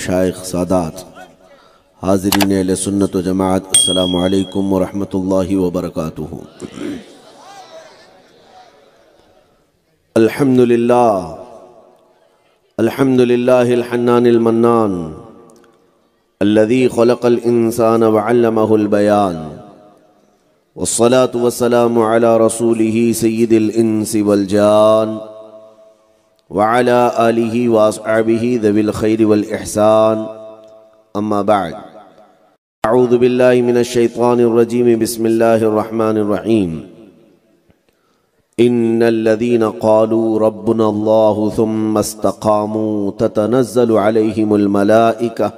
مشائخ سادات حاضرین اہل سنت و جماعت السلام علیکم ورحمۃ اللہ وبرکاتہ۔ الحمد للہ الحنان المنان الذي خلق الانسان وعلمه البيان والصلاة والسلام على رسوله سید الانس والجان وعلى آلہ واصحابہ ذوی الخیر والاحسان، اما بعد، اعوذ باللہ من الشیطان الرجیم، بسم اللہ الرحمن الرحیم۔ ان الذین قالوا ربنا اللہ ثم استقاموا تتنزل علیہم الملائکہ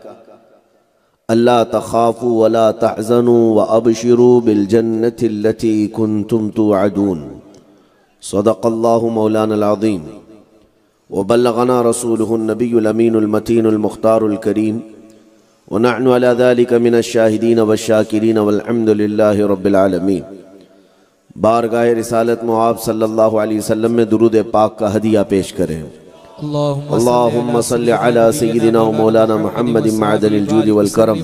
الا تخافوا ولا تحزنوا وابشروا بالجنة التي كنتم توعدون، صدق اللہ مولانا العظیم وبلغنا رسوله النبی الامین المتین المختار الکریم، ونحن على ذلك من الشاہدین والشاکرین والحمد للہ رب العالمین۔ بارگاہ رسالت معاب صلی اللہ علیہ وسلم میں درود پاک کا ہدیہ پیش کریں۔ اللہم صلی علی سیدنا و مولانا محمد معدن الجود والکرم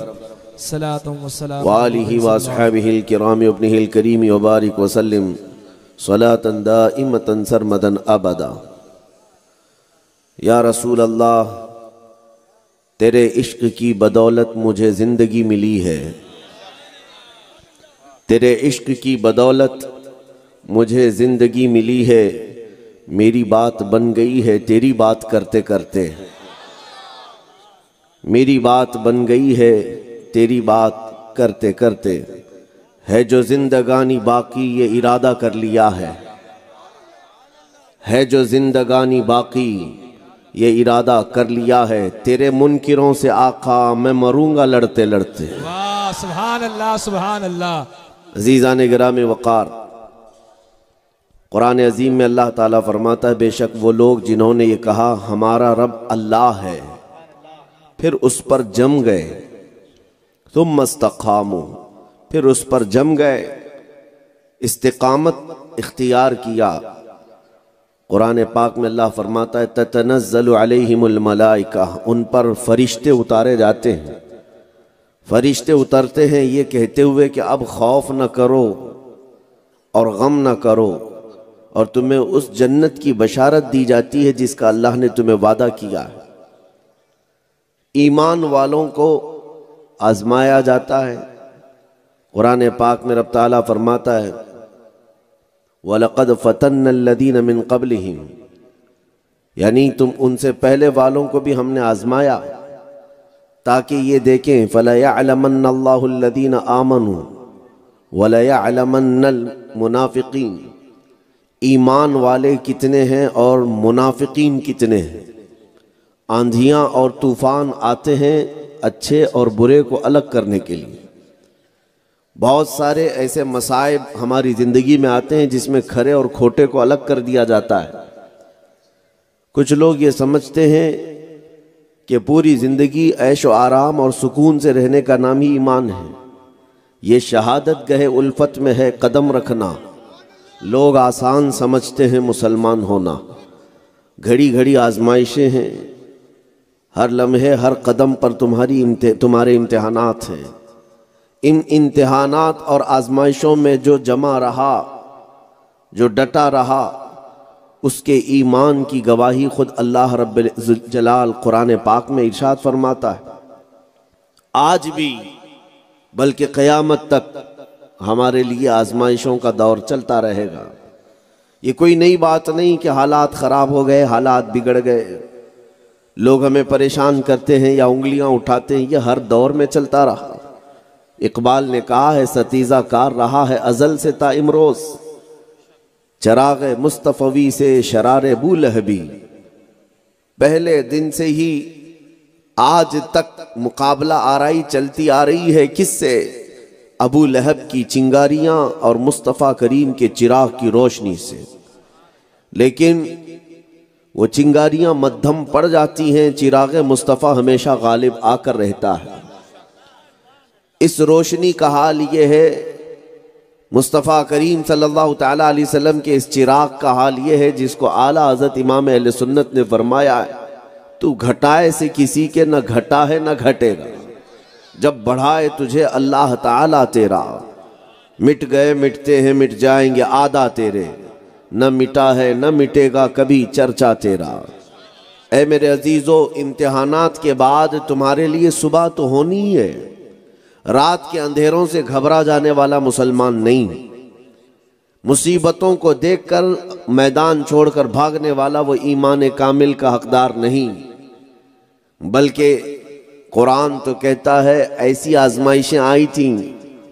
وآلہ واصحابہ الکرام وابنہ الکریم وبارک وسلم صلاة دائمتا سرمدا ابدا۔ یا رسول اللہ، تیرے عشق کی بدولت مجھے زندگی ملی ہے، تیرے عشق کی بدولت مجھے زندگی ملی ہے، میری بات بن گئی ہے تیری بات کرتے کرتے، میری بات بن گئی ہے تیری بات کرتے کرتے، ہے جو زندگانی باقی یہ ارادہ کر لیا ہے جو زندگانی باقی یہ ارادہ کر لیا ہے، تیرے منکروں سے آقا میں مروں گا لڑتے لڑتے۔ واہ، سبحان اللہ سبحان اللہ۔ عزیزان گرامی وقار، قرآن عظیم میں اللہ تعالیٰ فرماتا ہے، بے شک وہ لوگ جنہوں نے یہ کہا ہمارا رب اللہ ہے، پھر اس پر جم گئے، ثم استقاموا، پھر اس پر جم گئے، استقامت اختیار کیا۔ قرآن پاک میں اللہ فرماتا ہے تتنزل علیہم الملائکہ، ان پر فرشتے اتارے جاتے ہیں، فرشتے اترتے ہیں یہ کہتے ہوئے کہ اب خوف نہ کرو اور غم نہ کرو، اور تمہیں اس جنت کی بشارت دی جاتی ہے جس کا اللہ نے تمہیں وعدہ کیا ہے۔ ایمان والوں کو آزمایا جاتا ہے۔ قرآن پاک میں رب تعالیٰ فرماتا ہے وَلَقَدْ فَتَنَّ الَّذِينَ مِن قَبْلِهِمْ، یعنی تم ان سے پہلے والوں کو بھی ہم نے آزمایا تاکہ یہ دیکھیں فَلَيَعْلَمَنَّ اللَّهُ الَّذِينَ آمَنُوا وَلَيَعْلَمَنَّ الْمُنَافِقِينَ، ایمان والے کتنے ہیں اور منافقین کتنے ہیں۔ آندھیاں اور طوفان آتے ہیں اچھے اور برے کو الگ کرنے کے لیے۔ بہت سارے ایسے مصائب ہماری زندگی میں آتے ہیں جس میں کھرے اور کھوٹے کو الگ کر دیا جاتا ہے۔ کچھ لوگ یہ سمجھتے ہیں کہ پوری زندگی عیش و آرام اور سکون سے رہنے کا نام ہی ایمان ہے۔ یہ شہادت گہے الفت میں ہے قدم رکھنا، لوگ آسان سمجھتے ہیں مسلمان ہونا۔ گھڑی گھڑی آزمائشیں ہیں، ہر لمحے ہر قدم پر تمہارے امتحانات ہیں۔ ان امتحانات اور آزمائشوں میں جو جمع رہا، جو ڈٹا رہا، اس کے ایمان کی گواہی خود اللہ رب الجلال قرآن پاک میں ارشاد فرماتا ہے۔ آج بھی بلکہ قیامت تک ہمارے لیے آزمائشوں کا دور چلتا رہے گا۔ یہ کوئی نئی بات نہیں کہ حالات خراب ہو گئے، حالات بگڑ گئے، لوگ ہمیں پریشان کرتے ہیں یا انگلیاں اٹھاتے ہیں، یہ ہر دور میں چلتا رہا۔ اقبال نے کہا ہے ستیزہ کار رہا ہے ازل سے تا امروز، چراغ مصطفی سے شرار بولہبی، پہلے دن سے ہی آج تک مقابلہ آرائی چلتی آ رہی ہے کس سے؟ ابو لہب کی چنگاریاں اور مصطفیٰ کریم کے چراغ کی روشنی سے۔ لیکن وہ چنگاریاں مدھم پڑ جاتی ہیں، چراغ مصطفیٰ ہمیشہ غالب آ کر رہتا ہے۔ اس روشنی کا حال یہ ہے، مصطفیٰ کریم صلی اللہ تعالیٰ علیہ وسلم کے اس چراغ کا حال یہ ہے جس کو اعلیٰ حضرت امام اہل سنت نے فرمایا ہے تو گھٹائے سے کسی کے نہ گھٹا ہے نہ گھٹے گا، جب بڑھائے تجھے اللہ تعالیٰ تیرا، مٹ گئے مٹتے ہیں مٹ جائیں گے آدھا تیرے، نہ مٹا ہے نہ مٹے گا کبھی چرچا تیرا۔ اے میرے عزیزو، امتحانات کے بعد تمہارے لیے صبح تو ہونی ہی ہے۔ رات کے اندھیروں سے گھبرا جانے والا مسلمان نہیں، مصیبتوں کو دیکھ کر میدان چھوڑ کر بھاگنے والا وہ ایمان کامل کا حقدار نہیں، بلکہ قرآن تو کہتا ہے ایسی آزمائشیں آئی تھیں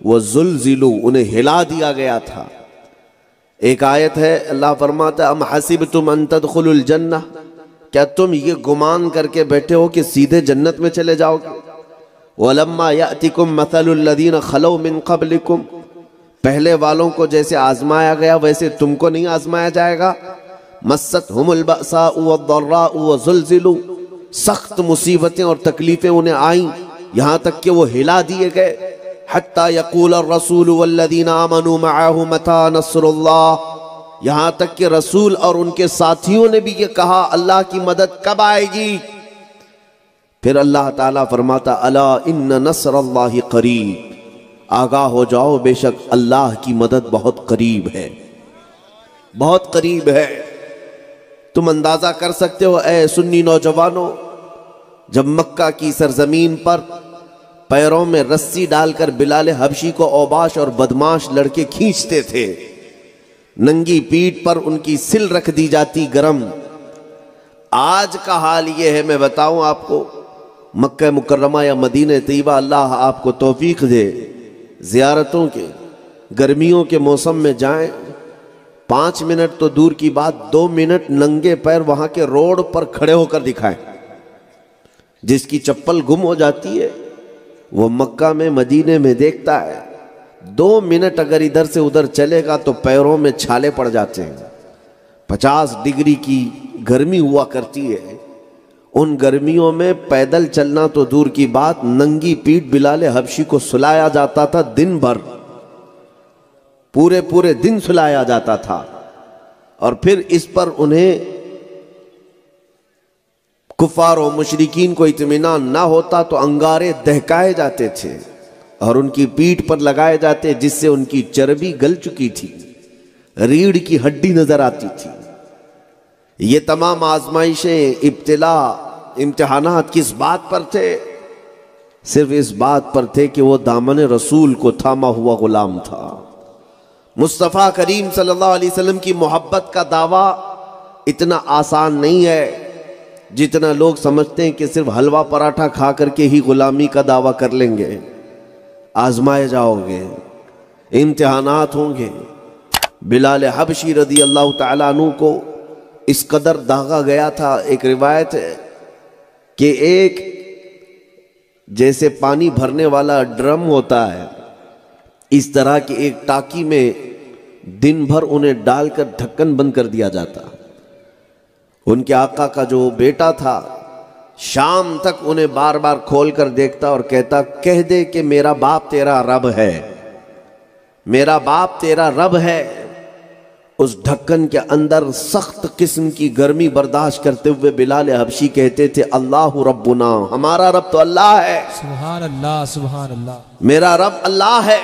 وہ زلزلوا، انہیں ہلا دیا گیا تھا۔ ایک آیت ہے اللہ فرماتا ہے ام حسبتم ان تدخلوا الجنہ، کیا تم یہ گمان کر کے بیٹھے ہو کہ سیدھے جنت میں چلے جاؤ گے؟ وَلَمَّا يَأْتِكُمْ مَثَلُ الَّذِينَ خَلَوْا مِن قَبْلِكُمْ، پہلے والوں کو جیسے آزمایا گیا ویسے تم کو نہیں آزمایا جائے گا۔ مَسَّتْهُمُ الْبَأْسَاءُ وَالضَّرَّاءُ وَزُلْزِلُوا، سخت مصیبتیں اور تکلیفیں انہیں آئیں یہاں تک کہ وہ ہلا دیے گئے۔ حَتَّى يَقُولَ الرَّسُولُ وَالَّذِينَ آمَنُوا مَعَهُ مَتَى نَصْرُ اللَّهِ، یہاں تک کہ رسول اور ان کے ساتھیوں نے بھی یہ کہا اللہ کی مدد کب آئے گی؟ پھر اللہ تعالیٰ فرماتا الا ان نصر اللہ قریب، آگاہ ہو جاؤ بے شک اللہ کی مدد بہت قریب ہے، بہت قریب ہے۔ تم اندازہ کر سکتے ہو اے سنی نوجوانوں، جب مکہ کی سرزمین پر پیروں میں رسی ڈال کر بلال حبشی کو اوباش اور بدماش لڑکے کھینچتے تھے، ننگی پیٹھ پر ان کی سل رکھ دی جاتی گرم، آج کا حال یہ ہے میں بتاؤں آپ کو، مکہ مکرمہ یا مدینہ طیبہ اللہ آپ کو توفیق دے زیارتوں کے، گرمیوں کے موسم میں جائیں، 5 منٹ تو دور کی بات 2 منٹ ننگے پیر وہاں کے روڈ پر کھڑے ہو کر دکھائیں۔ جس کی چپل گم ہو جاتی ہے وہ مکہ میں مدینے میں دیکھتا ہے 2 منٹ اگر ادھر سے ادھر چلے گا تو پیروں میں چھالے پڑ جاتے ہیں۔ 50 ڈگری کی گرمی ہوا کرتی ہے، ان گرمیوں میں پیدل چلنا تو دور کی بات، ننگی پیٹھ بلال حبشی کو سلایا جاتا تھا دن بھر، پورے دن سلایا جاتا تھا، اور پھر اس پر انہیں کفار و مشرکین کو اطمینان نہ ہوتا تو انگارے دہکائے جاتے تھے اور ان کی پیٹھ پر لگائے جاتے جس سے ان کی چربی گل چکی تھی، ریڑھ کی ہڈی نظر آتی تھی۔ یہ تمام آزمائشیں، ابتلاء، امتحانات کس بات پر تھے؟ صرف اس بات پر تھے کہ وہ دامن رسول کو تھاما ہوا غلام تھا۔ مصطفیٰ کریم صلی اللہ علیہ وسلم کی محبت کا دعویٰ اتنا آسان نہیں ہے جتنا لوگ سمجھتے ہیں کہ صرف حلوہ پراٹھا کھا کر کے ہی غلامی کا دعویٰ کر لیں گے۔ آزمائے جاؤ گے، امتحانات ہوں گے۔ بلال حبشی رضی اللہ تعالیٰ عنہ کو اس قدر داغا گیا تھا، ایک روایت ہے کہ ایک جیسے پانی بھرنے والا ڈرم ہوتا ہے، اس طرح کی ایک ٹاکی میں دن بھر انہیں ڈال کر ڈھکن بند کر دیا جاتا۔ ان کے آقا کا جو بیٹا تھا شام تک انہیں بار بار کھول کر دیکھتا اور کہتا کہہ دے کہ میرا باپ تیرا رب ہے، میرا باپ تیرا رب ہے۔ اس ڈھکن کے اندر سخت قسم کی گرمی برداشت کرتے ہوئے بلال حبشی کہتے تھے اللہ ربنا، ہمارا رب تو اللہ ہے، سبحان اللہ سبحان اللہ، میرا رب اللہ ہے۔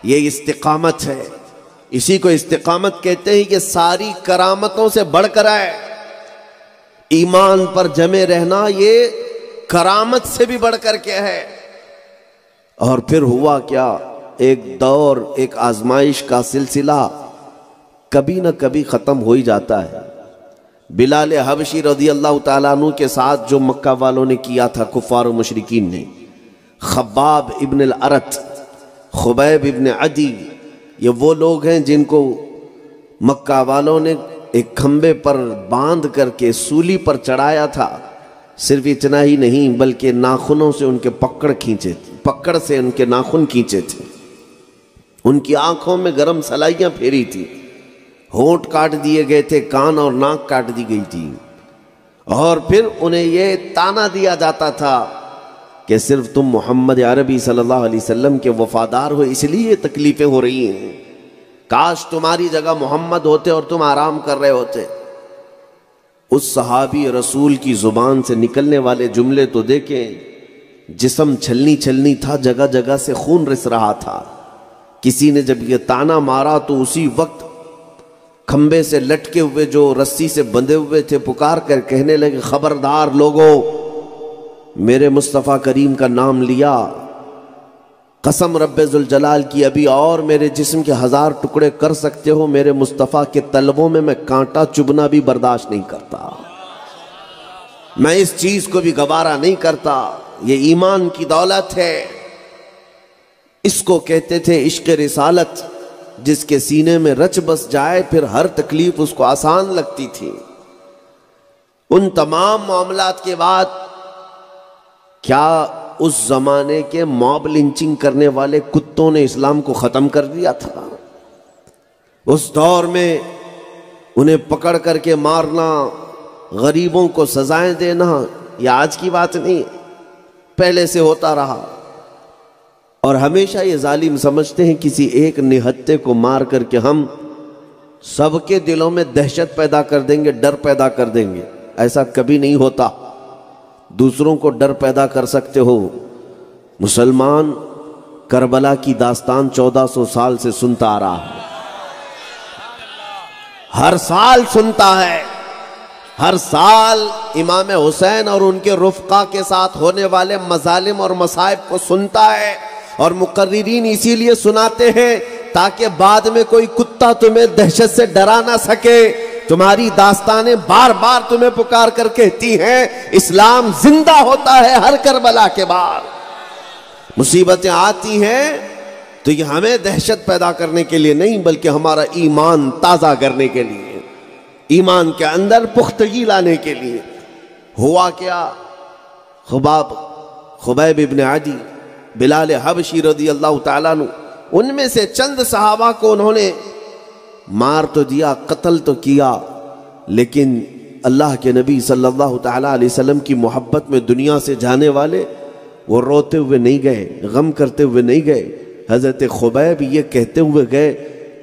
یہ استقامت ہے، اسی کو استقامت کہتے ہیں کہ ساری کرامتوں سے بڑھ کر ہے۔ ایمان پر جمے رہنا یہ کرامت سے بھی بڑھ کر کے ہے۔ اور پھر ہوا کیا، ایک دور، ایک آزمائش کا سلسلہ کبھی نہ کبھی ختم ہو ہی جاتا ہے۔ بلال حبشی رضی اللہ تعالیٰ عنہ کے ساتھ جو مکہ والوں نے کیا تھا کفار و مشرکین نے، خباب ابن الارت، خبیب ابن عدی، یہ وہ لوگ ہیں جن کو مکہ والوں نے ایک کھمبے پر باندھ کر کے سولی پر چڑھایا تھا۔ صرف اتنا ہی نہیں بلکہ ناخنوں سے ان کے پکڑ سے ان کے ناخن کھینچے تھے، ان کی آنکھوں میں گرم سلائیاں پھیری تھی، ہونٹ کاٹ دیے گئے تھے، کان اور ناک کاٹ دی گئی تھی، اور پھر انہیں یہ تانا دیا جاتا تھا کہ صرف تم محمد عربی صلی اللہ علیہ وسلم کے وفادار ہو اس لیے تکلیفیں ہو رہی ہیں، کاش تمہاری جگہ محمد ہوتے اور تم آرام کر رہے ہوتے۔ اس صحابی رسول کی زبان سے نکلنے والے جملے تو دیکھیں، جسم چھلنی چھلنی تھا، جگہ جگہ سے خون رس رہا تھا۔ کسی نے جب یہ تانا مارا تو اسی وقت کھمبے سے لٹکے ہوئے جو رسی سے بندھے ہوئے تھے پکار کر کہنے لگے، خبردار لوگو، میرے مصطفیٰ کریم کا نام لیا، قسم رب ذوالجلال کی ابھی اور میرے جسم کے 1000 ٹکڑے کر سکتے ہو، میرے مصطفیٰ کے طلبوں میں کانٹا چبھنا بھی برداشت نہیں کرتا، میں اس چیز کو بھی گوارا نہیں کرتا۔ یہ ایمان کی دولت ہے، اس کو کہتے تھے عشق رسالت، جس کے سینے میں رچ بس جائے پھر ہر تکلیف اس کو آسان لگتی تھی۔ ان تمام معاملات کے بعد کیا اس زمانے کے موب لنچنگ کرنے والے کتوں نے اسلام کو ختم کر دیا تھا؟ اس دور میں انہیں پکڑ کر کے مارنا، غریبوں کو سزائیں دینا، یہ آج کی بات نہیں، پہلے سے ہوتا رہا۔ اور ہمیشہ یہ ظالم سمجھتے ہیں کسی ایک نہتے کو مار کر کے ہم سب کے دلوں میں دہشت پیدا کر دیں گے، ڈر پیدا کر دیں گے۔ ایسا کبھی نہیں ہوتا۔ دوسروں کو ڈر پیدا کر سکتے ہو۔ مسلمان کربلا کی داستان 1400 سال سے سنتا آ رہا ہے، ہر سال سنتا ہے، ہر سال امام حسین اور ان کے رفقا کے ساتھ ہونے والے مظالم اور مصائب کو سنتا ہے، اور مقررین اسی لیے سناتے ہیں تاکہ بعد میں کوئی کتا تمہیں دہشت سے ڈرا نہ سکے۔ تمہاری داستانیں بار بار تمہیں پکار کر کہتی ہیں اسلام زندہ ہوتا ہے ہر کربلا کے بعد۔ مصیبتیں آتی ہیں تو یہ ہمیں دہشت پیدا کرنے کے لیے نہیں، بلکہ ہمارا ایمان تازہ کرنے کے لیے، ایمان کے اندر پختگی لانے کے لیے۔ ہوا کیا، خبیب ابن عدی، بلال حبشی رضی اللہ تعالیٰ عنہ، ان میں سے چند صحابہ کو انہوں نے مار تو دیا، قتل تو کیا، لیکن اللہ کے نبی صلی اللہ تعالیٰ علیہ وسلم کی محبت میں دنیا سے جانے والے وہ روتے ہوئے نہیں گئے، غم کرتے ہوئے نہیں گئے۔ حضرت خبیب یہ کہتے ہوئے گئے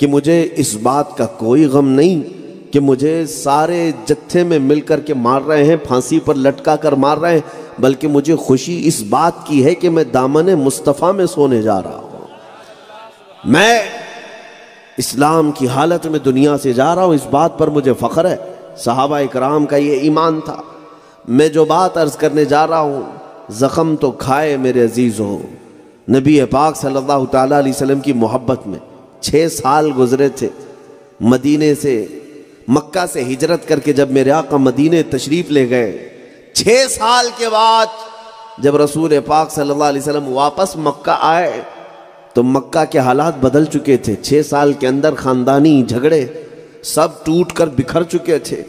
کہ مجھے اس بات کا کوئی غم نہیں کہ مجھے سارے جتھے میں مل کر کے مار رہے ہیں، پھانسی پر لٹکا کر مار رہے ہیں، بلکہ مجھے خوشی اس بات کی ہے کہ میں دامن مصطفیٰ میں سونے جا رہا ہوں، میں اسلام کی حالت میں دنیا سے جا رہا ہوں، اس بات پر مجھے فخر ہے۔ صحابہ اکرام کا یہ ایمان تھا۔ میں جو بات عرض کرنے جا رہا ہوں، زخم تو کھائے میرے عزیزوں، نبی پاک صلی اللہ تعالیٰ علیہ وسلم کی محبت میں 6 سال گزرے تھے۔ مدینے سے، مکہ سے ہجرت کر کے جب میرے آقا مدینے تشریف لے گئے، 6 سال کے بعد جب رسول پاک صلی اللہ علیہ وسلم واپس مکہ آئے تو مکہ کے حالات بدل چکے تھے۔ 6 سال کے اندر خاندانی جھگڑے سب ٹوٹ کر بکھر چکے تھے،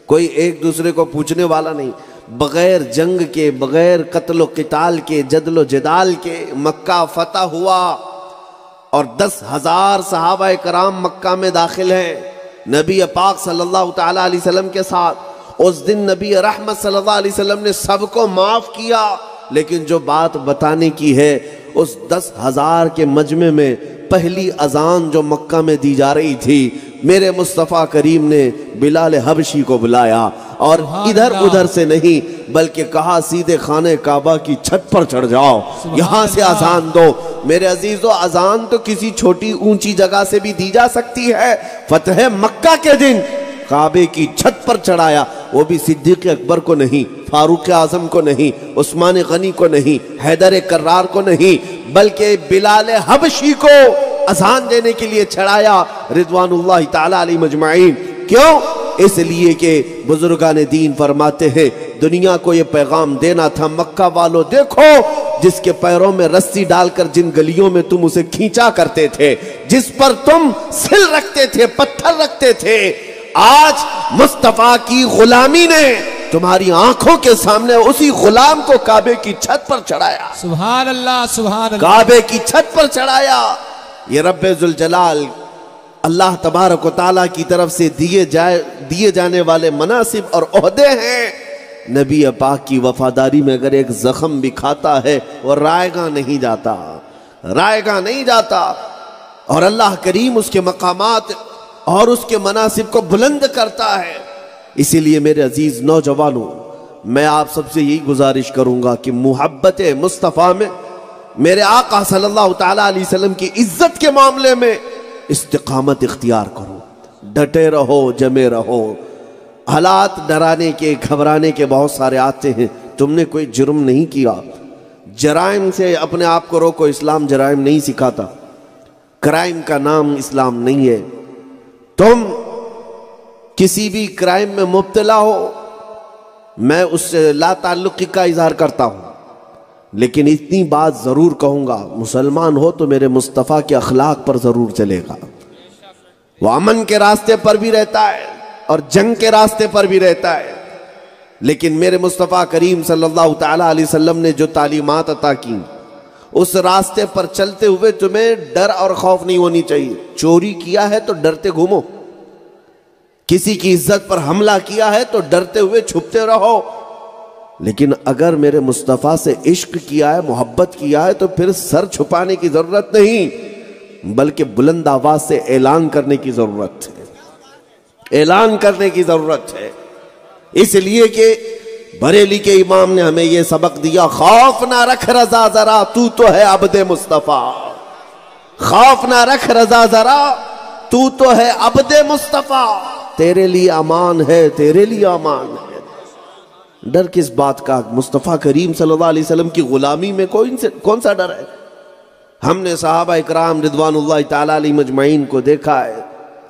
کوئی ایک دوسرے کو پوچھنے والا نہیں۔ بغیر جنگ کے، بغیر قتل و قتال کے، جدل و جدال کے مکہ فتح ہوا، اور 10,000 صحابہ کرام مکہ میں داخل ہیں نبی پاک صلی اللہ تعالیٰ علیہ وسلم کے ساتھ۔ اس دن نبی رحمت صلی اللہ علیہ وسلم نے سب کو معاف کیا، لیکن جو بات بتانے کی ہے، اس 10,000 کے مجمع میں پہلی اذان جو مکہ میں دی جا رہی تھی، میرے مصطفیٰ کریم نے بلال حبشی کو بلایا، اور ادھر ادھر سے نہیں بلکہ کہا سیدھے خانہ کعبہ کی چھت پر چڑھ جاؤ، یہاں سے اذان دو۔ میرے عزیزو، اذان تو کسی چھوٹی اونچی جگہ سے بھی دی جا سکتی ہے۔ فتح مکہ کے دن کعبے کی چھت پر چڑھایا، وہ بھی صدیق اکبر کو نہیں، فاروق اعظم کو نہیں، عثمان غنی کو نہیں، حیدر کرار کو نہیں، بلکہ بلال حبشی کو اذان دینے کے لیے چڑھایا، رضوان اللہ تعالیٰ علیہ مجمعین۔ کیوں؟ اس لیے کہ بزرگان دین فرماتے ہیں دنیا کو یہ پیغام دینا تھا، مکہ والو دیکھو، جس کے پیروں میں رسی ڈال کر جن گلیوں میں تم اسے کھینچا کرتے تھے، جس پر تم سل رکھتے تھے، پتھر رکھتے تھے، آج مصطفیٰ کی غلامی نے تمہاری آنکھوں کے سامنے اسی غلام کو کعبے کی چھت پر چڑھایا۔ سبحان اللہ، سبحان اللہ، کعبے کی چھت پر چڑھایا۔ یہ رب ذوالجلال اللہ تبارک و تعالیٰ کی طرف سے دیے جانے والے مناصب اور عہدے ہیں۔ نبی پاک کی وفاداری میں اگر ایک زخم بھی کھاتا ہے وہ رائے گاہ نہیں جاتا، رائے گاہ نہیں جاتا، اور اللہ کریم اس کے مقامات اور اس کے مناصب کو بلند کرتا ہے۔ اسی لیے میرے عزیز نوجوانوں، میں آپ سب سے یہی گزارش کروں گا کہ محبت مصطفیٰ میں، میرے آقا صلی اللہ تعالیٰ علیہ وسلم کی عزت کے معاملے میں استقامت اختیار کرو، ڈٹے رہو، جمے رہو۔ حالات ڈرانے کے، گھبرانے کے بہت سارے آتے ہیں، تم نے کوئی جرم نہیں کیا، جرائم سے اپنے آپ کو روکو۔ اسلام جرائم نہیں سکھاتا، کرائم کا نام اسلام نہیں ہے۔ تم کسی بھی کرائم میں مبتلا ہو، میں اس سے لا تعلقی کا اظہار کرتا ہوں، لیکن اتنی بات ضرور کہوں گا، مسلمان ہو تو میرے مصطفیٰ کے اخلاق پر ضرور چلے گا۔ وہ امن کے راستے پر بھی رہتا ہے اور جنگ کے راستے پر بھی رہتا ہے، لیکن میرے مصطفیٰ کریم صلی اللہ تعالیٰ علیہ وسلم نے جو تعلیمات عطا کی، اس راستے پر چلتے ہوئے تمہیں ڈر اور خوف نہیں ہونی چاہیے۔ چوری کیا ہے تو ڈرتے گھومو، کسی کی عزت پر حملہ کیا ہے تو ڈرتے ہوئے چھپتے رہو، لیکن اگر میرے مصطفیٰ سے عشق کیا ہے، محبت کیا ہے، تو پھر سر چھپانے کی ضرورت نہیں، بلکہ بلند آواز سے اعلان کرنے کی ضرورت ہے، اعلان کرنے کی ضرورت ہے۔ اس لیے کہ بریلی کے امام نے ہمیں یہ سبق دیا، خوف نہ رکھ رضا ذرا، تو تو ہے عبد مصطفیٰ۔ خوف نہ رکھ رضا ذرا، تو تو ہے عبد مصطفیٰ، تیرے لیے امان ہے، تیرے لیے امان ہے۔ ڈر کس بات کا؟ مصطفیٰ کریم صلی اللہ علیہ وسلم کی غلامی میں کون سا ڈر ہے؟ ہم نے صحابہ اکرام رضوان اللہ تعالیٰ علیہ مجمعین کو دیکھا ہے،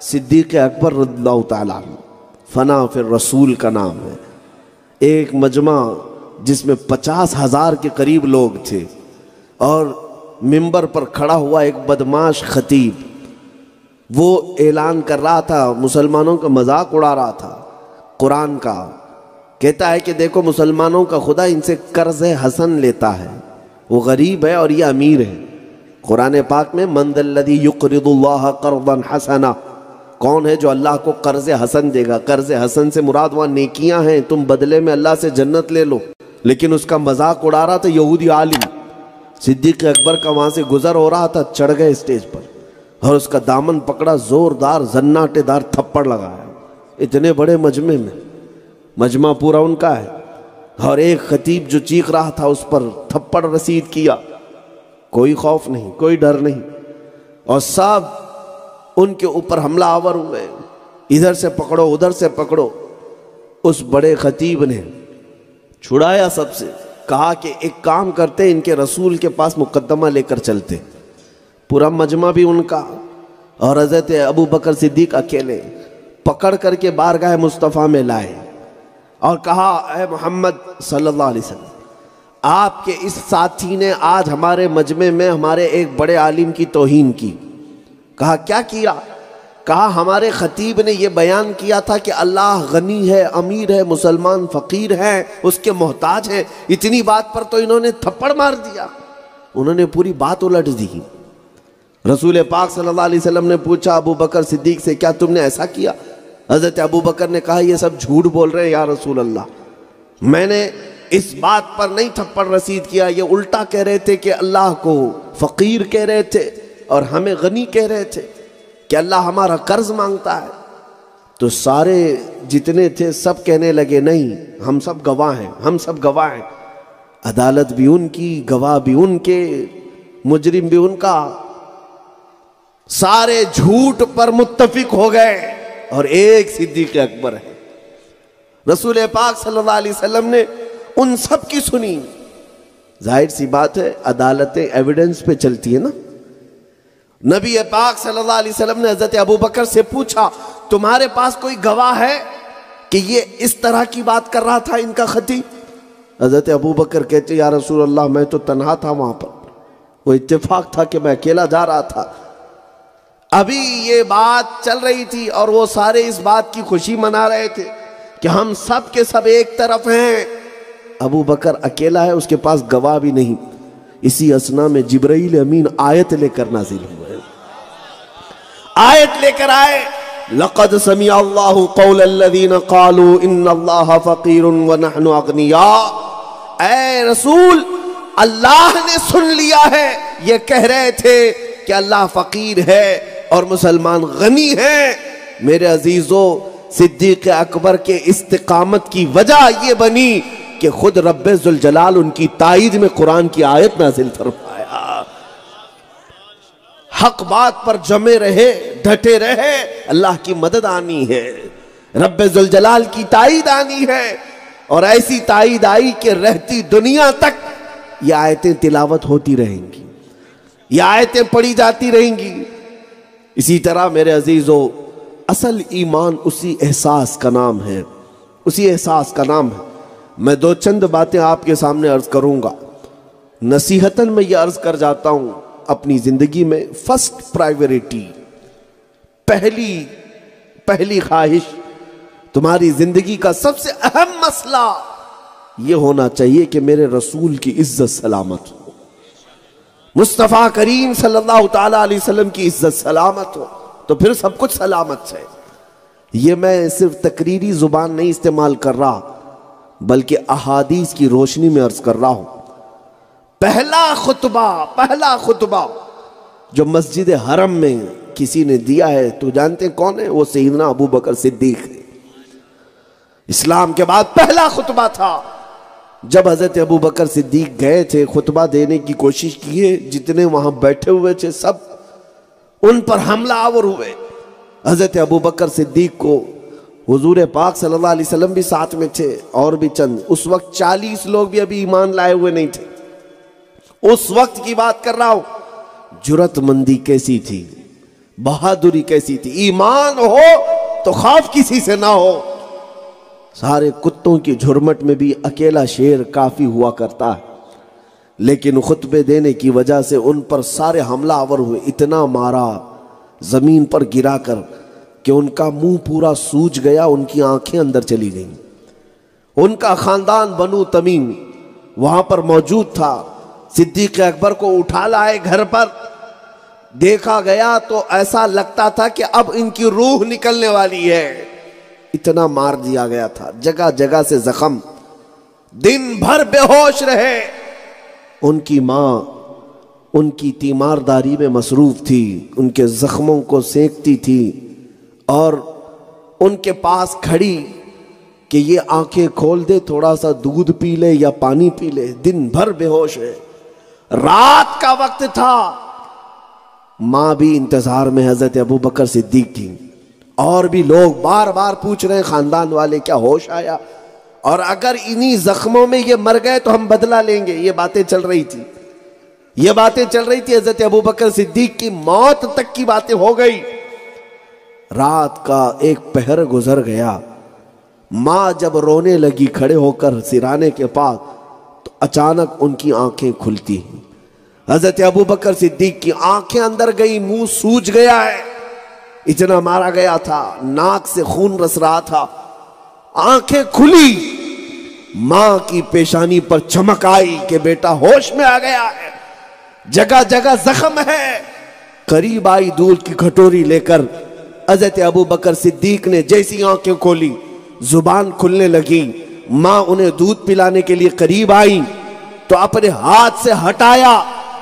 صدیق اکبر رضی اللہ تعالیٰ عنہ، فنا فی الرسول کا نام ہے، ایک مجمع جس میں 50,000 کے قریب لوگ تھے، اور منبر پر کھڑا ہوا ایک بدماش خطیب، وہ اعلان کر رہا تھا، مسلمانوں کا مذاق اڑا رہا تھا قرآن کا، کہتا ہے کہ دیکھو مسلمانوں کا خدا ان سے قرض حسن لیتا ہے، وہ غریب ہے اور یہ امیر ہے۔ قرآن پاک میں من ذا الذی یقرض اللہ قرضا حسنا، کون ہے جو اللہ کو قرض حسن دے گا؟ قرض حسن سے مراد وہاں نیکیاں ہیں، تم بدلے میں اللہ سے جنت لے لو، لیکن اس کا مذاق اڑا رہا تھا یہودی عالم۔ صدیق اکبر کا وہاں سے گزر ہو رہا تھا، چڑھ گئے اسٹیج پر اور اس کا دامن پکڑا، زوردار زناٹے دار تھپڑ لگایا، اتنے بڑے مجمع میں، مجمع پورا ان کا ہے، اور ایک خطیب جو چیخ رہا تھا اس پر تھپڑ رسید کیا۔ کوئی خوف نہیں، کوئی ڈر نہیں، اور سب ان کے اوپر حملہ آور ہوئے، ادھر سے پکڑو ادھر سے پکڑو۔ اس بڑے خطیب نے چھڑایا سب سے، کہا کہ ایک کام کرتے، ان کے رسول کے پاس مقدمہ لے کر چلتے۔ پورا مجمع بھی ان کا، اور حضرت ابو بکر صدیق اکیلے پکڑ کر کے بارگاہ مصطفیٰ میں لائے اور کہا، اے محمد صلی اللہ علیہ وسلم، آپ کے اس ساتھی نے آج ہمارے مجمع میں ہمارے ایک بڑے عالم کی توہین کی۔ کہا کیا کیا؟ کہا ہمارے خطیب نے یہ بیان کیا تھا کہ اللہ غنی ہے، امیر ہے، مسلمان فقیر ہے، اس کے محتاج ہے، اتنی بات پر تو انہوں نے تھپڑ مار دیا، انہوں نے پوری بات الٹ دی۔ رسول پاک صلی اللہ علیہ وسلم نے پوچھا ابو بکر صدیق سے، کیا تم نے ایسا کیا؟ حضرت ابو بکر نے کہا یہ سب جھوٹ بول رہے ہیں یا رسول اللہ، میں نے اس بات پر نہیں تھپڑ رسید کیا، یہ الٹا کہہ رہے تھے کہ اللہ کو فقیر کہہ رہے تھے اور ہمیں غنی کہہ رہے تھے، کہ اللہ ہمارا قرض مانگتا ہے۔ تو سارے جتنے تھے سب کہنے لگے نہیں، ہم سب گواہ ہیں، ہم سب گواہ ہیں، عدالت بھی ان کی، گواہ بھی ان کے، مجرم بھی ان کا، سارے جھوٹ پر متفق ہو گئے اور ایک صدیق اکبر ہے۔ رسول پاک صلی اللہ علیہ وسلم نے ان سب کی سنی۔ ظاہر سی بات ہے عدالتیں ایویڈنس پہ چلتی ہے نا۔ نبی پاک صلی اللہ علیہ وسلم نے حضرت ابو بکر سے پوچھا تمہارے پاس کوئی گواہ ہے کہ یہ اس طرح کی بات کر رہا تھا ان کا خطیب؟ حضرت ابو بکر کہتے یا رسول اللہ میں تو تنہا تھا وہاں پر، وہ اتفاق تھا کہ میں اکیلا جا رہا تھا، ابھی یہ بات چل رہی تھی اور وہ سارے اس بات کی خوشی منا رہے تھے کہ ہم سب کے سب ایک طرف ہیں، ابو بکر اکیلا ہے، اس کے پاس گواہ بھی نہیں۔ اسی اسنا میں جبرائیل امین آیت لے کر نازل ہوئے، آیت لے کر آئے، لقد سمع اللہ قول الذین قالوا ان اللہ فقیر ونحن اغنیاء۔ اے رسول، اللہ نے سن لیا ہے، یہ کہہ رہے تھے کہ اللہ فقیر ہے اور مسلمان غنی ہیں۔ میرے عزیزو، صدیق اکبر کے استقامت کی وجہ یہ بنی کہ خود رب ذوالجلال ان کی تائید میں قرآن کی آیت نازل فرمایا، حق بات پر جمے رہے، ڈٹے رہے، اللہ کی مدد آنی ہے، رب ذوالجلال کی تائید آنی ہے، اور ایسی تائید آئی کہ رہتی دنیا تک یہ آیتیں تلاوت ہوتی رہیں گی، یہ آیتیں پڑھی جاتی رہیں گی۔ اسی طرح میرے عزیزو، اصل ایمان اسی احساس کا نام ہے، اسی احساس کا نام ہے۔ میں دو چند باتیں آپ کے سامنے عرض کروں گا، نصیحتاً میں یہ عرض کر جاتا ہوں، اپنی زندگی میں فرسٹ پرائیورٹی، پہلی خواہش، تمہاری زندگی کا سب سے اہم مسئلہ یہ ہونا چاہیے کہ میرے رسول کی عزت سلامت ہو، مصطفیٰ کریم صلی اللہ تعالیٰ علیہ وسلم کی عزت سلامت ہو، تو پھر سب کچھ سلامت ہے۔ یہ میں صرف تقریری زبان نہیں استعمال کر رہا، بلکہ احادیث کی روشنی میں عرض کر رہا ہوں۔ پہلا خطبہ جو مسجد حرم میں کسی نے دیا ہے، تو جانتے ہیں کون ہے؟ وہ سیدنا ابو بکر صدیق ہے۔ اسلام کے بعد پہلا خطبہ تھا۔ جب حضرت ابو بکر صدیق گئے تھے خطبہ دینے کی کوشش کیے، جتنے وہاں بیٹھے ہوئے تھے سب ان پر حملہ آور ہوئے۔ حضرت ابو بکر صدیق کو حضور پاک صلی اللہ علیہ وسلم بھی ساتھ میں تھے، اور بھی چند، اس وقت 40 لوگ بھی ابھی ایمان لائے ہوئے نہیں تھے۔ اس وقت کی بات کر رہا ہوں، جرأت مندی کیسی تھی، بہادری کیسی تھی، ایمان ہو تو خوف کسی سے نہ ہو۔ سارے کتوں کی جھرمٹ میں بھی اکیلا شیر کافی ہوا کرتا ہے، لیکن خطبے دینے کی وجہ سے ان پر سارے حملہ آور ہوئے، اتنا مارا زمین پر گرا کر کہ ان کا منہ پورا سوج گیا، ان کی آنکھیں اندر چلی گئیں۔ ان کا خاندان بنو تمیم وہاں پر موجود تھا۔ صدیق اکبر کو اٹھا لائے گھر پر، دیکھا گیا تو ایسا لگتا تھا کہ اب ان کی روح نکلنے والی ہے، اتنا مار دیا گیا تھا، جگہ جگہ سے زخم، دن بھر بے ہوش رہے۔ ان کی ماں ان کی تیمارداری میں مصروف تھی، ان کے زخموں کو سینکتی تھی، اور ان کے پاس کھڑی کہ یہ آنکھیں کھول دے، تھوڑا سا دودھ پی لے یا پانی پی لے، دن بھر بے ہوش ہے۔ رات کا وقت تھا، ماں بھی انتظار میں حضرت ابو بکر صدیق تھی، اور بھی لوگ بار بار پوچھ رہے ہیں خاندان والے کیا ہوش آیا، اور اگر انہی زخموں میں یہ مر گئے تو ہم بدلہ لیں گے۔ یہ باتیں چل رہی تھی، حضرت ابو بکر صدیق کی موت تک کی باتیں ہو گئی۔ رات کا ایک پہر گزر گیا، ماں جب رونے لگی کھڑے ہو کر سرانے کے پاس، تو اچانک ان کی آنکھیں کھلتی ہیں۔ حضرت ابو بکر صدیق کی آنکھیں اندر گئی، منہ سوج گیا ہے، اتنا مارا گیا تھا، ناک سے خون رس رہا تھا۔ آنکھیں کھلی، ماں کی پیشانی پر چمک آئی کہ بیٹا ہوش میں آ گیا ہے، جگہ جگہ زخم ہے۔ قریب آئی دودھ کی کھٹوری لے کر، حضرت ابو بکر صدیق نے جیسی آنکھیں کھولی، زبان کھلنے لگی۔ ماں انہیں دودھ پلانے کے لیے قریب آئی تو اپنے ہاتھ سے ہٹایا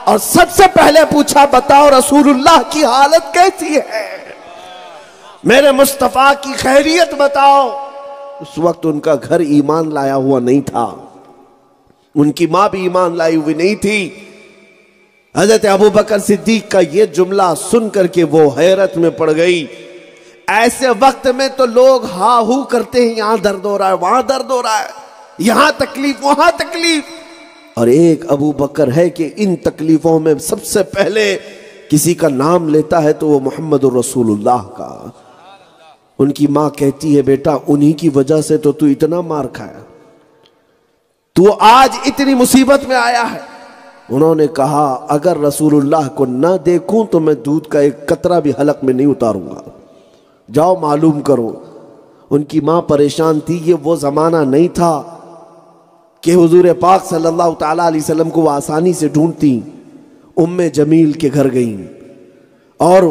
اور سب سے پہلے پوچھا، بتاؤ رسول اللہ کی حالت کیسی ہے، میرے مصطفیٰ کی خیریت بتاؤ۔ اس وقت ان کا گھر ایمان لایا ہوا نہیں تھا، ان کی ماں بھی ایمان لائی ہوئی نہیں تھی۔ حضرت ابو بکر صدیق کا یہ جملہ سن کر کے وہ حیرت میں پڑ گئی۔ ایسے وقت میں تو لوگ ہا ہو کرتے ہیں، یہاں درد ہو رہا ہے، وہاں درد ہو رہا ہے، یہاں تکلیف، وہاں تکلیف، اور ایک ابو بکر ہے کہ ان تکلیفوں میں سب سے پہلے کسی کا نام لیتا ہے تو وہ محمد الرسول اللہ کا۔ ان کی ماں کہتی ہے، بیٹا انہی کی وجہ سے تو اتنا مار کھایا، تو آج اتنی مصیبت میں آیا ہے۔ انہوں نے کہا، اگر رسول اللہ کو نہ دیکھوں تو میں دودھ کا ایک قطرہ بھی حلق میں نہیں اتاروں گا، جاؤ معلوم کرو۔ ان کی ماں پریشان تھی، یہ وہ زمانہ نہیں تھا کہ حضور پاک صلی اللہ تعالیٰ علیہ وسلم کو وہ آسانی سے ڈھونڈتی۔ ام جمیل کے گھر گئیں، اور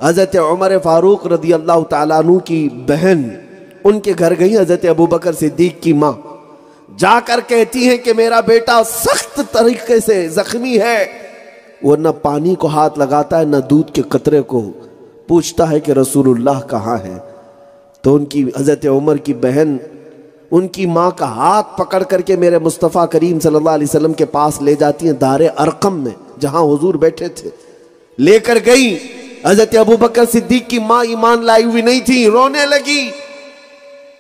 حضرت عمر فاروق رضی اللہ تعالیٰ عنہ کی بہن ان کے گھر گئیں، حضرت ابو بکر صدیق کی ماں جا کر کہتی ہیں کہ میرا بیٹا سخت طریقے سے زخمی ہے۔ وہ نہ پانی کو ہاتھ لگاتا ہے، نہ دودھ کے قطرے کو، پوچھتا ہے کہ رسول اللہ کہاں ہے؟ تو ان کی حضرت عمر کی بہن ان کی ماں کا ہاتھ پکڑ کر کے میرے مصطفیٰ کریم صلی اللہ علیہ وسلم کے پاس لے جاتی ہیں، دار ارقم میں جہاں حضور بیٹھے تھے لے کر گئی۔ حضرت ابوبکر صدیق کی ماں ایمان لائی ہوئی نہیں تھی، رونے لگی۔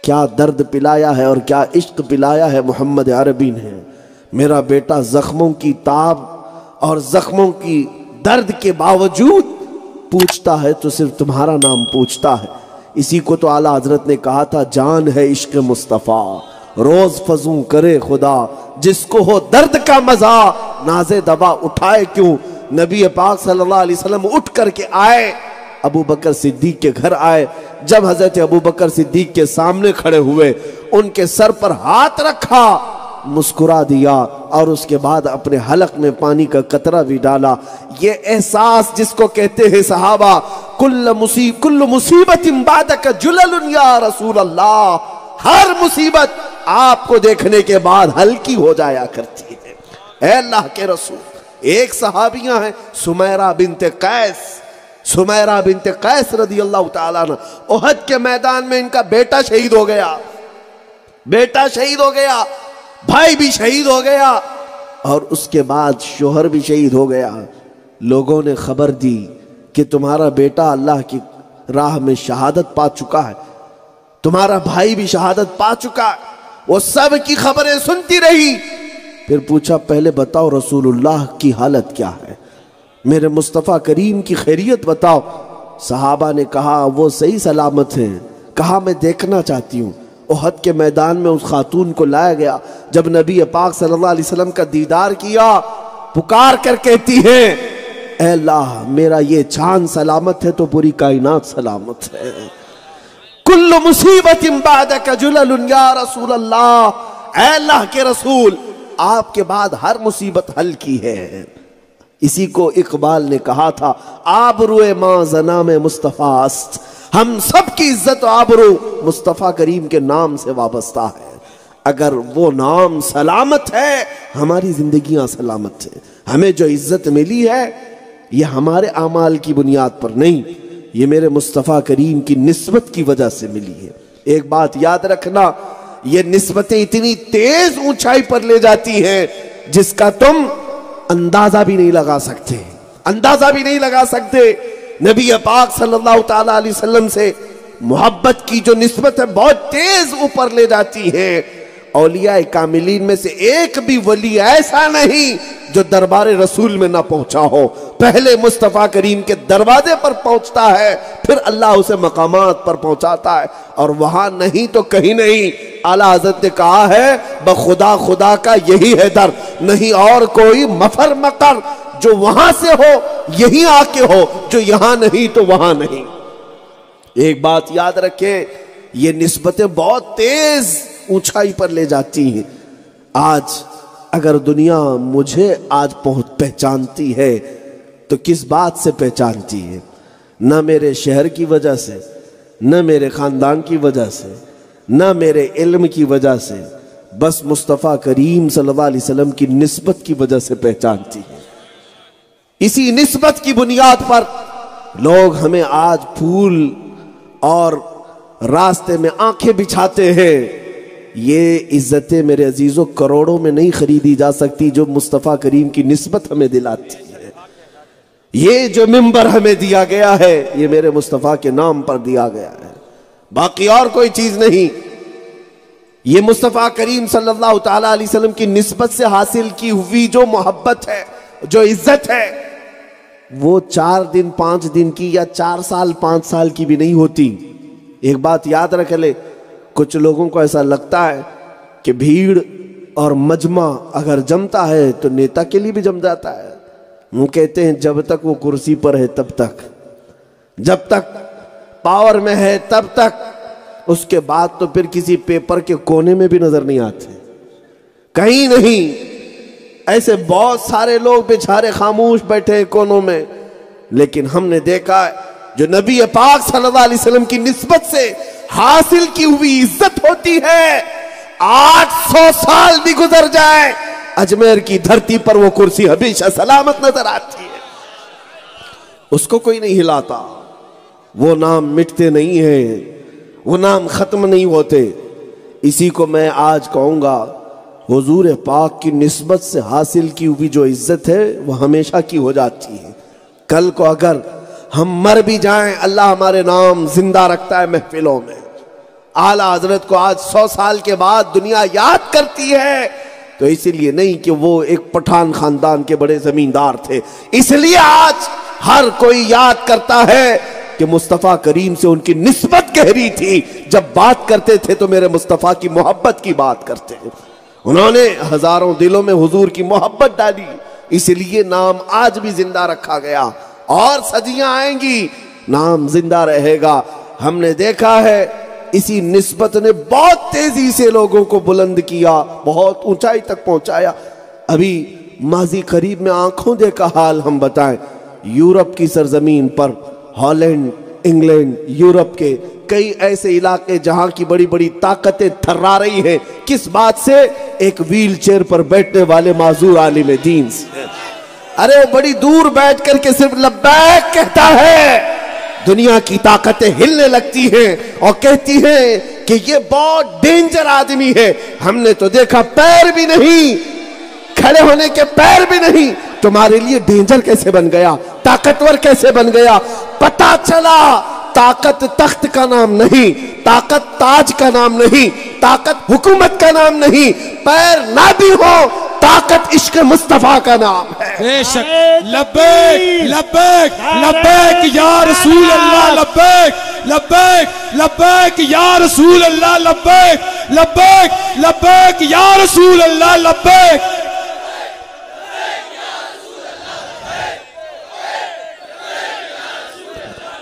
کیا درد پلایا ہے اور کیا عشق پلایا ہے محمد عربی نے۔ میرا بیٹا زخموں کی تاب اور زخموں کی درد کے باوجود پوچھتا ہے تو صرف تمہارا نام پوچھتا ہے۔ اسی کو تو اعلیٰ حضرت نے کہا تھا، جان ہے عشق مصطفیٰ روز فزوں کرے خدا، جس کو ہو درد کا مزہ ناز دوا اٹھائے کیوں۔ نبی پاک صلی اللہ علیہ وسلم اٹھ کر کے آئے، ابو بکر صدیق کے گھر آئے۔ جب حضرت ابو بکر صدیق کے سامنے کھڑے ہوئے، ان کے سر پر ہاتھ رکھا، مسکرا دیا اور اس کے بعد اپنے حلق میں پانی کا قطرہ بھی ڈالا۔ یہ احساس جس کو کہتے ہیں صحابہ، کل مصیبت بعدک جلل یا رسول اللہ، ہر مصیبت آپ کو دیکھنے کے بعد ہلکی ہو جایا کرتی ہے اے اللہ کے رسول۔ ایک صحابیہ ہیں سمیرہ بنت قیس، سمیرہ بنت قیس رضی اللہ تعالیٰ عنہ، احد کے میدان میں ان کا بیٹا شہید ہو گیا، بیٹا شہید ہو گیا، بھائی بھی شہید ہو گیا، اور اس کے بعد شوہر بھی شہید ہو گیا۔ لوگوں نے خبر دی کہ تمہارا بیٹا اللہ کی راہ میں شہادت پا چکا ہے، تمہارا بھائی بھی شہادت پا چکا ہے۔ وہ سب کی خبریں سنتی رہی، پھر پوچھا پہلے بتاؤ رسول اللہ کی حالت کیا ہے، میرے مصطفیٰ کریم کی خیریت بتاؤ۔ صحابہ نے کہا وہ صحیح سلامت ہیں۔ کہا میں دیکھنا چاہتی ہوں۔ احد کے میدان میں اس خاتون کو لایا گیا، جب نبی پاک صلی اللہ علیہ وسلم کا دیدار کیا، پکار کر کہتی ہے اے اللہ میرا یہ چاند سلامت ہے تو پوری کائنات سلامت ہے۔ کل مصیبت بعدک جلل یا رسول اللہ، اے اللہ کے رسول آپ کے بعد ہر مصیبت حل کی ہے۔ اسی کو اقبال نے کہا تھا، آبروئے ماں زنام مصطفیٰ است، ہم سب کی عزت و آبرو مصطفیٰ کریم کے نام سے وابستہ ہے۔ اگر وہ نام سلامت ہے ہماری زندگیاں سلامت ہیں۔ ہمیں جو عزت ملی ہے یہ ہمارے اعمال کی بنیاد پر نہیں، یہ میرے مصطفیٰ کریم کی نسبت کی وجہ سے ملی ہے۔ ایک بات یاد رکھنا، یہ نسبتیں اتنی تیز اونچائی پر لے جاتی ہیں جس کا تم اندازہ بھی نہیں لگا سکتے، اندازہ بھی نہیں لگا سکتے۔ نبی پاک صلی اللہ تعالیٰ علیہ وسلم سے محبت کی جو نسبت ہے بہت تیز اوپر لے جاتی ہے۔ اولیاء کاملین میں سے ایک بھی ولی ایسا نہیں جو دربار رسول میں نہ پہنچا ہو، پہلے مصطفیٰ کریم کے دروازے پر پہنچتا ہے، پھر اللہ اسے مقامات پر پہنچاتا ہے، اور وہاں نہیں تو کہیں نہیں۔ اعلیٰ حضرت نے کہا ہے بخدا خدا کا یہی ہے در، نہیں اور کوئی مفر مقر، جو وہاں سے ہو یہی آ کے ہو، جو یہاں نہیں تو وہاں نہیں۔ ایک بات یاد رکھیں، یہ نسبتیں بہت تیز اونچائی پر لے جاتی ہیں۔ آج اگر دنیا مجھے آج پہچانتی ہے تو کس بات سے پہچانتی ہے؟ نہ میرے شہر کی وجہ سے، نہ میرے خاندان کی وجہ سے، نہ میرے علم کی وجہ سے، بس مصطفیٰ کریم صلی اللہ علیہ وسلم کی نسبت کی وجہ سے پہچانتی ہے۔ اسی نسبت کی بنیاد پر لوگ ہمیں آج پھول اور راستے میں آنکھیں بچھاتے ہیں۔ یہ عزتیں میرے عزیزوں کروڑوں میں نہیں خریدی جا سکتی جو مصطفیٰ کریم کی نسبت ہمیں دلاتی ہے۔ یہ جو منبر ہمیں دیا گیا ہے یہ میرے مصطفیٰ کے نام پر دیا گیا ہے، باقی اور کوئی چیز نہیں۔ یہ مصطفیٰ کریم صلی اللہ تعالیٰ علیہ وسلم کی نسبت سے حاصل کی ہوئی جو محبت ہے، جو عزت ہے، وہ 4 دن 5 دن کی یا 4 سال 5 سال کی بھی نہیں ہوتی۔ ایک بات یاد رکھ لے، کچھ لوگوں کو ایسا لگتا ہے کہ بھیڑ اور مجمع اگر جمتا ہے تو نیتا کے لیے بھی جم جاتا ہے۔ وہ کہتے ہیں جب تک وہ کرسی پر ہے تب تک، جب تک پاور میں ہے تب تک، اس کے بعد تو پھر کسی پیپر کے کونے میں بھی نظر نہیں آتے، کہیں نہیں۔ ایسے بہت سارے لوگ بیچارے خاموش بیٹھے کونوں میں، لیکن ہم نے دیکھا ہے جو نبی پاک صلی اللہ علیہ وسلم کی نسبت سے حاصل کی ہوئی عزت ہوتی ہے، 800 سال بھی گزر جائے اجمیر کی دھرتی پر وہ کرسی ہمیشہ سلامت نظر آتی ہے، اس کو کوئی نہیں ہلاتا، وہ نام مٹتے نہیں ہیں، وہ نام ختم نہیں ہوتے. اسی کو میں آج کہوں گا، حضور پاک کی نسبت سے حاصل کی ہوئی جو عزت ہے وہ ہمیشہ کی ہو جاتی ہے. کل کو اگر ہم مر بھی جائیں اللہ ہمارے نام زندہ رکھتا ہے محفلوں میں. اعلیٰ حضرت کو آج 100 سال کے بعد دنیا یاد کرتی ہے تو اس لیے نہیں کہ وہ ایک پٹھان خاندان کے بڑے زمیندار تھے، اس لیے آج ہر کوئی یاد کرتا ہے کہ مصطفیٰ کریم سے ان کی نسبت گہری تھی. جب بات کرتے تھے تو میرے مصطفیٰ کی محبت کی بات کرتے ہیں. انہوں نے ہزاروں دلوں میں حضور کی محبت ڈالی، اس لیے نام آج بھی زندہ رکھا گیا. اور صدیاں آئیں گی نام زندہ رہے گا. ہم نے دیکھا ہے اسی نسبت نے بہت تیزی سے لوگوں کو بلند کیا، بہت اونچائی تک پہنچایا. ابھی ماضی قریب میں آنکھوں دیکھا حال ہم بتائیں، یورپ کی سرزمین پر ہالینڈ، انگلینڈ، یورپ کے کئی ایسے علاقے جہاں کی بڑی بڑی طاقتیں تھرا رہی ہیں. کس بات سے؟ ایک ویل چیئر پر بیٹھنے والے معذور عالم دین سے. ارے وہ بڑی دور بیٹھ کر کے صرف لبیک کہتا ہے، دنیا کی طاقتیں ہلنے لگتی ہیں اور کہتی ہیں کہ یہ بہت ڈینجر آدمی ہے. ہم نے تو دیکھا پیر بھی نہیں، کھڑے ہونے کے پیر بھی نہیں. تمہارے لیے ڈینجر کیسے بن گیا؟ طاقتور کیسے بن گیا؟ پتا چلا طاقت تخت کا نام نہیں، طاقت تاج کا نام نہیں، طاقت حکومت کا نام نہیں. پیر نہ بھی ہو طاقت عشق مصطفیٰ کا نام ہے. بے شک. لبیک لبیک لبیک یا رسول اللہ، لبیک لبیک لبیک یا رسول اللہ، لبیک لبیک لبیک یا رسول اللہ، لبیک.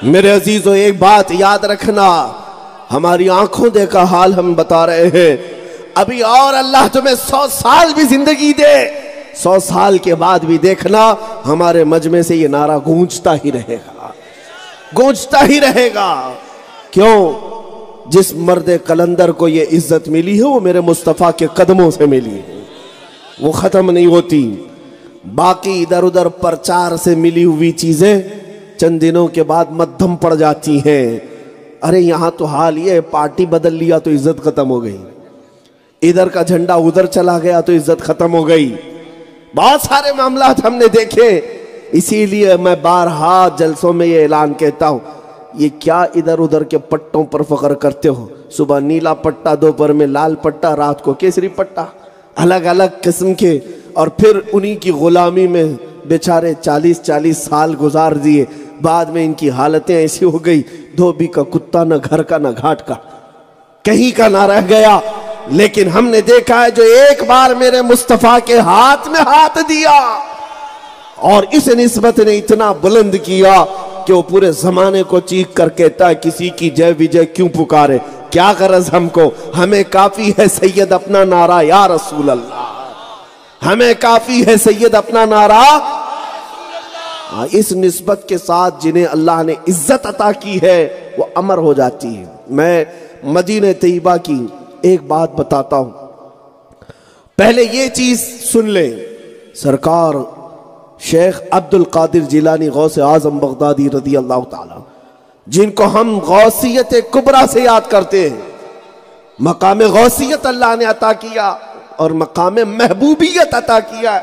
میرے عزیزو ایک بات یاد رکھنا، ہماری آنکھوں دیکھا حال ہم بتا رہے ہیں. ابھی اور اللہ تمہیں 100 سال بھی زندگی دے، 100 سال کے بعد بھی دیکھنا ہمارے مجمع سے یہ نعرہ گونجتا ہی رہے گا، گونجتا ہی رہے گا. کیوں؟ جس مرد قلندر کو یہ عزت ملی ہے وہ میرے مصطفیٰ کے قدموں سے ملی ہے، وہ ختم نہیں ہوتی. باقی ادھر ادھر پرچار سے ملی ہوئی چیزیں چند دنوں کے بعد مدھم پڑ جاتی ہیں. ارے یہاں تو حال یہ پارٹی بدل لیا تو عزت ختم ہو گئی، ادھر کا جھنڈا ادھر چلا گیا تو عزت ختم ہو گئی. بہت سارے معاملات ہم نے دیکھے. اسی لیے میں بارہا جلسوں میں یہ اعلان کہتا ہوں، یہ کیا ادھر ادھر کے پٹوں پر فخر کرتے ہو؟ صبح نیلا پٹا، دوپہر میں لال پٹا، رات کو کیسری پٹا، الگ الگ قسم کے. اور پھر انہی کی غلامی میں بیچارے 40 سال گزار دیے. بعد میں ان کی حالتیں ایسی ہو گئی، دھوبی کا کتا نہ گھر کا نہ گھاٹ کا، کہیں کا نہ رہ گیا. لیکن ہم نے دیکھا ہے جو ایک بار میرے مصطفیٰ کے ہاتھ میں ہاتھ دیا اور اس نسبت نے اتنا بلند کیا کہ وہ پورے زمانے کو چیخ کر کہتا ہے کسی کی جے وجے کیوں پکارے. کیا غرض ہم کو؟ ہمیں کافی ہے سید اپنا نعرہ یا رسول اللہ، ہمیں کافی ہے سید اپنا نعرہ. اس نسبت کے ساتھ جنہیں اللہ نے عزت عطا کی ہے وہ امر ہو جاتی ہے. میں مدینہ طیبہ کی ایک بات بتاتا ہوں. پہلے یہ چیز سن لیں، سرکار شیخ عبد القادر جیلانی غوث اعظم بغدادی رضی اللہ تعالی، جن کو ہم غوثیت کبریٰ سے یاد کرتے ہیں، مقام غوثیت اللہ نے عطا کیا اور مقام محبوبیت عطا کیا،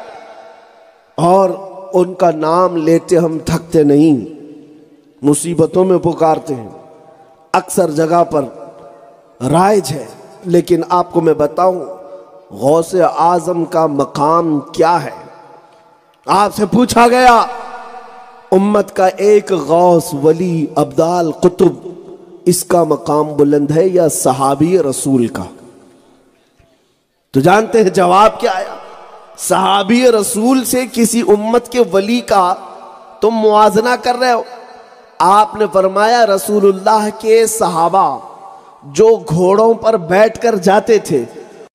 اور ان کا نام لیتے ہم تھکتے نہیں، مصیبتوں میں پکارتے ہیں. اکثر جگہ پر رائج ہے، لیکن آپ کو میں بتاؤں غوث اعظم کا مقام کیا ہے. آپ سے پوچھا گیا امت کا ایک غوث ولی ابدال قطب، اس کا مقام بلند ہے یا صحابی رسول کا؟ تو جانتے ہیں جواب کیا آیا؟ صحابی رسول سے کسی امت کے ولی کا تم موازنہ کر رہے ہو. آپ نے فرمایا رسول اللہ کے صحابہ جو گھوڑوں پر بیٹھ کر جاتے تھے،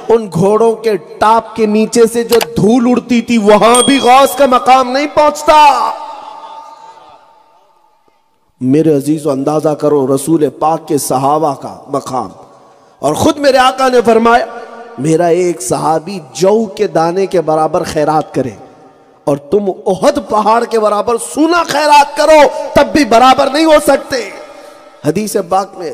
ان گھوڑوں کے ٹاپ کے نیچے سے جو دھول اڑتی تھی وہاں بھی غوث کا مقام نہیں پہنچتا. میرے عزیزو اندازہ کرو رسول پاک کے صحابہ کا مقام، اور خود میرے آقا نے فرمایا میرا ایک صحابی جو کے دانے کے برابر خیرات کرے اور تم احد پہاڑ کے برابر سونا خیرات کرو تب بھی برابر نہیں ہو سکتے. حدیث پاک میں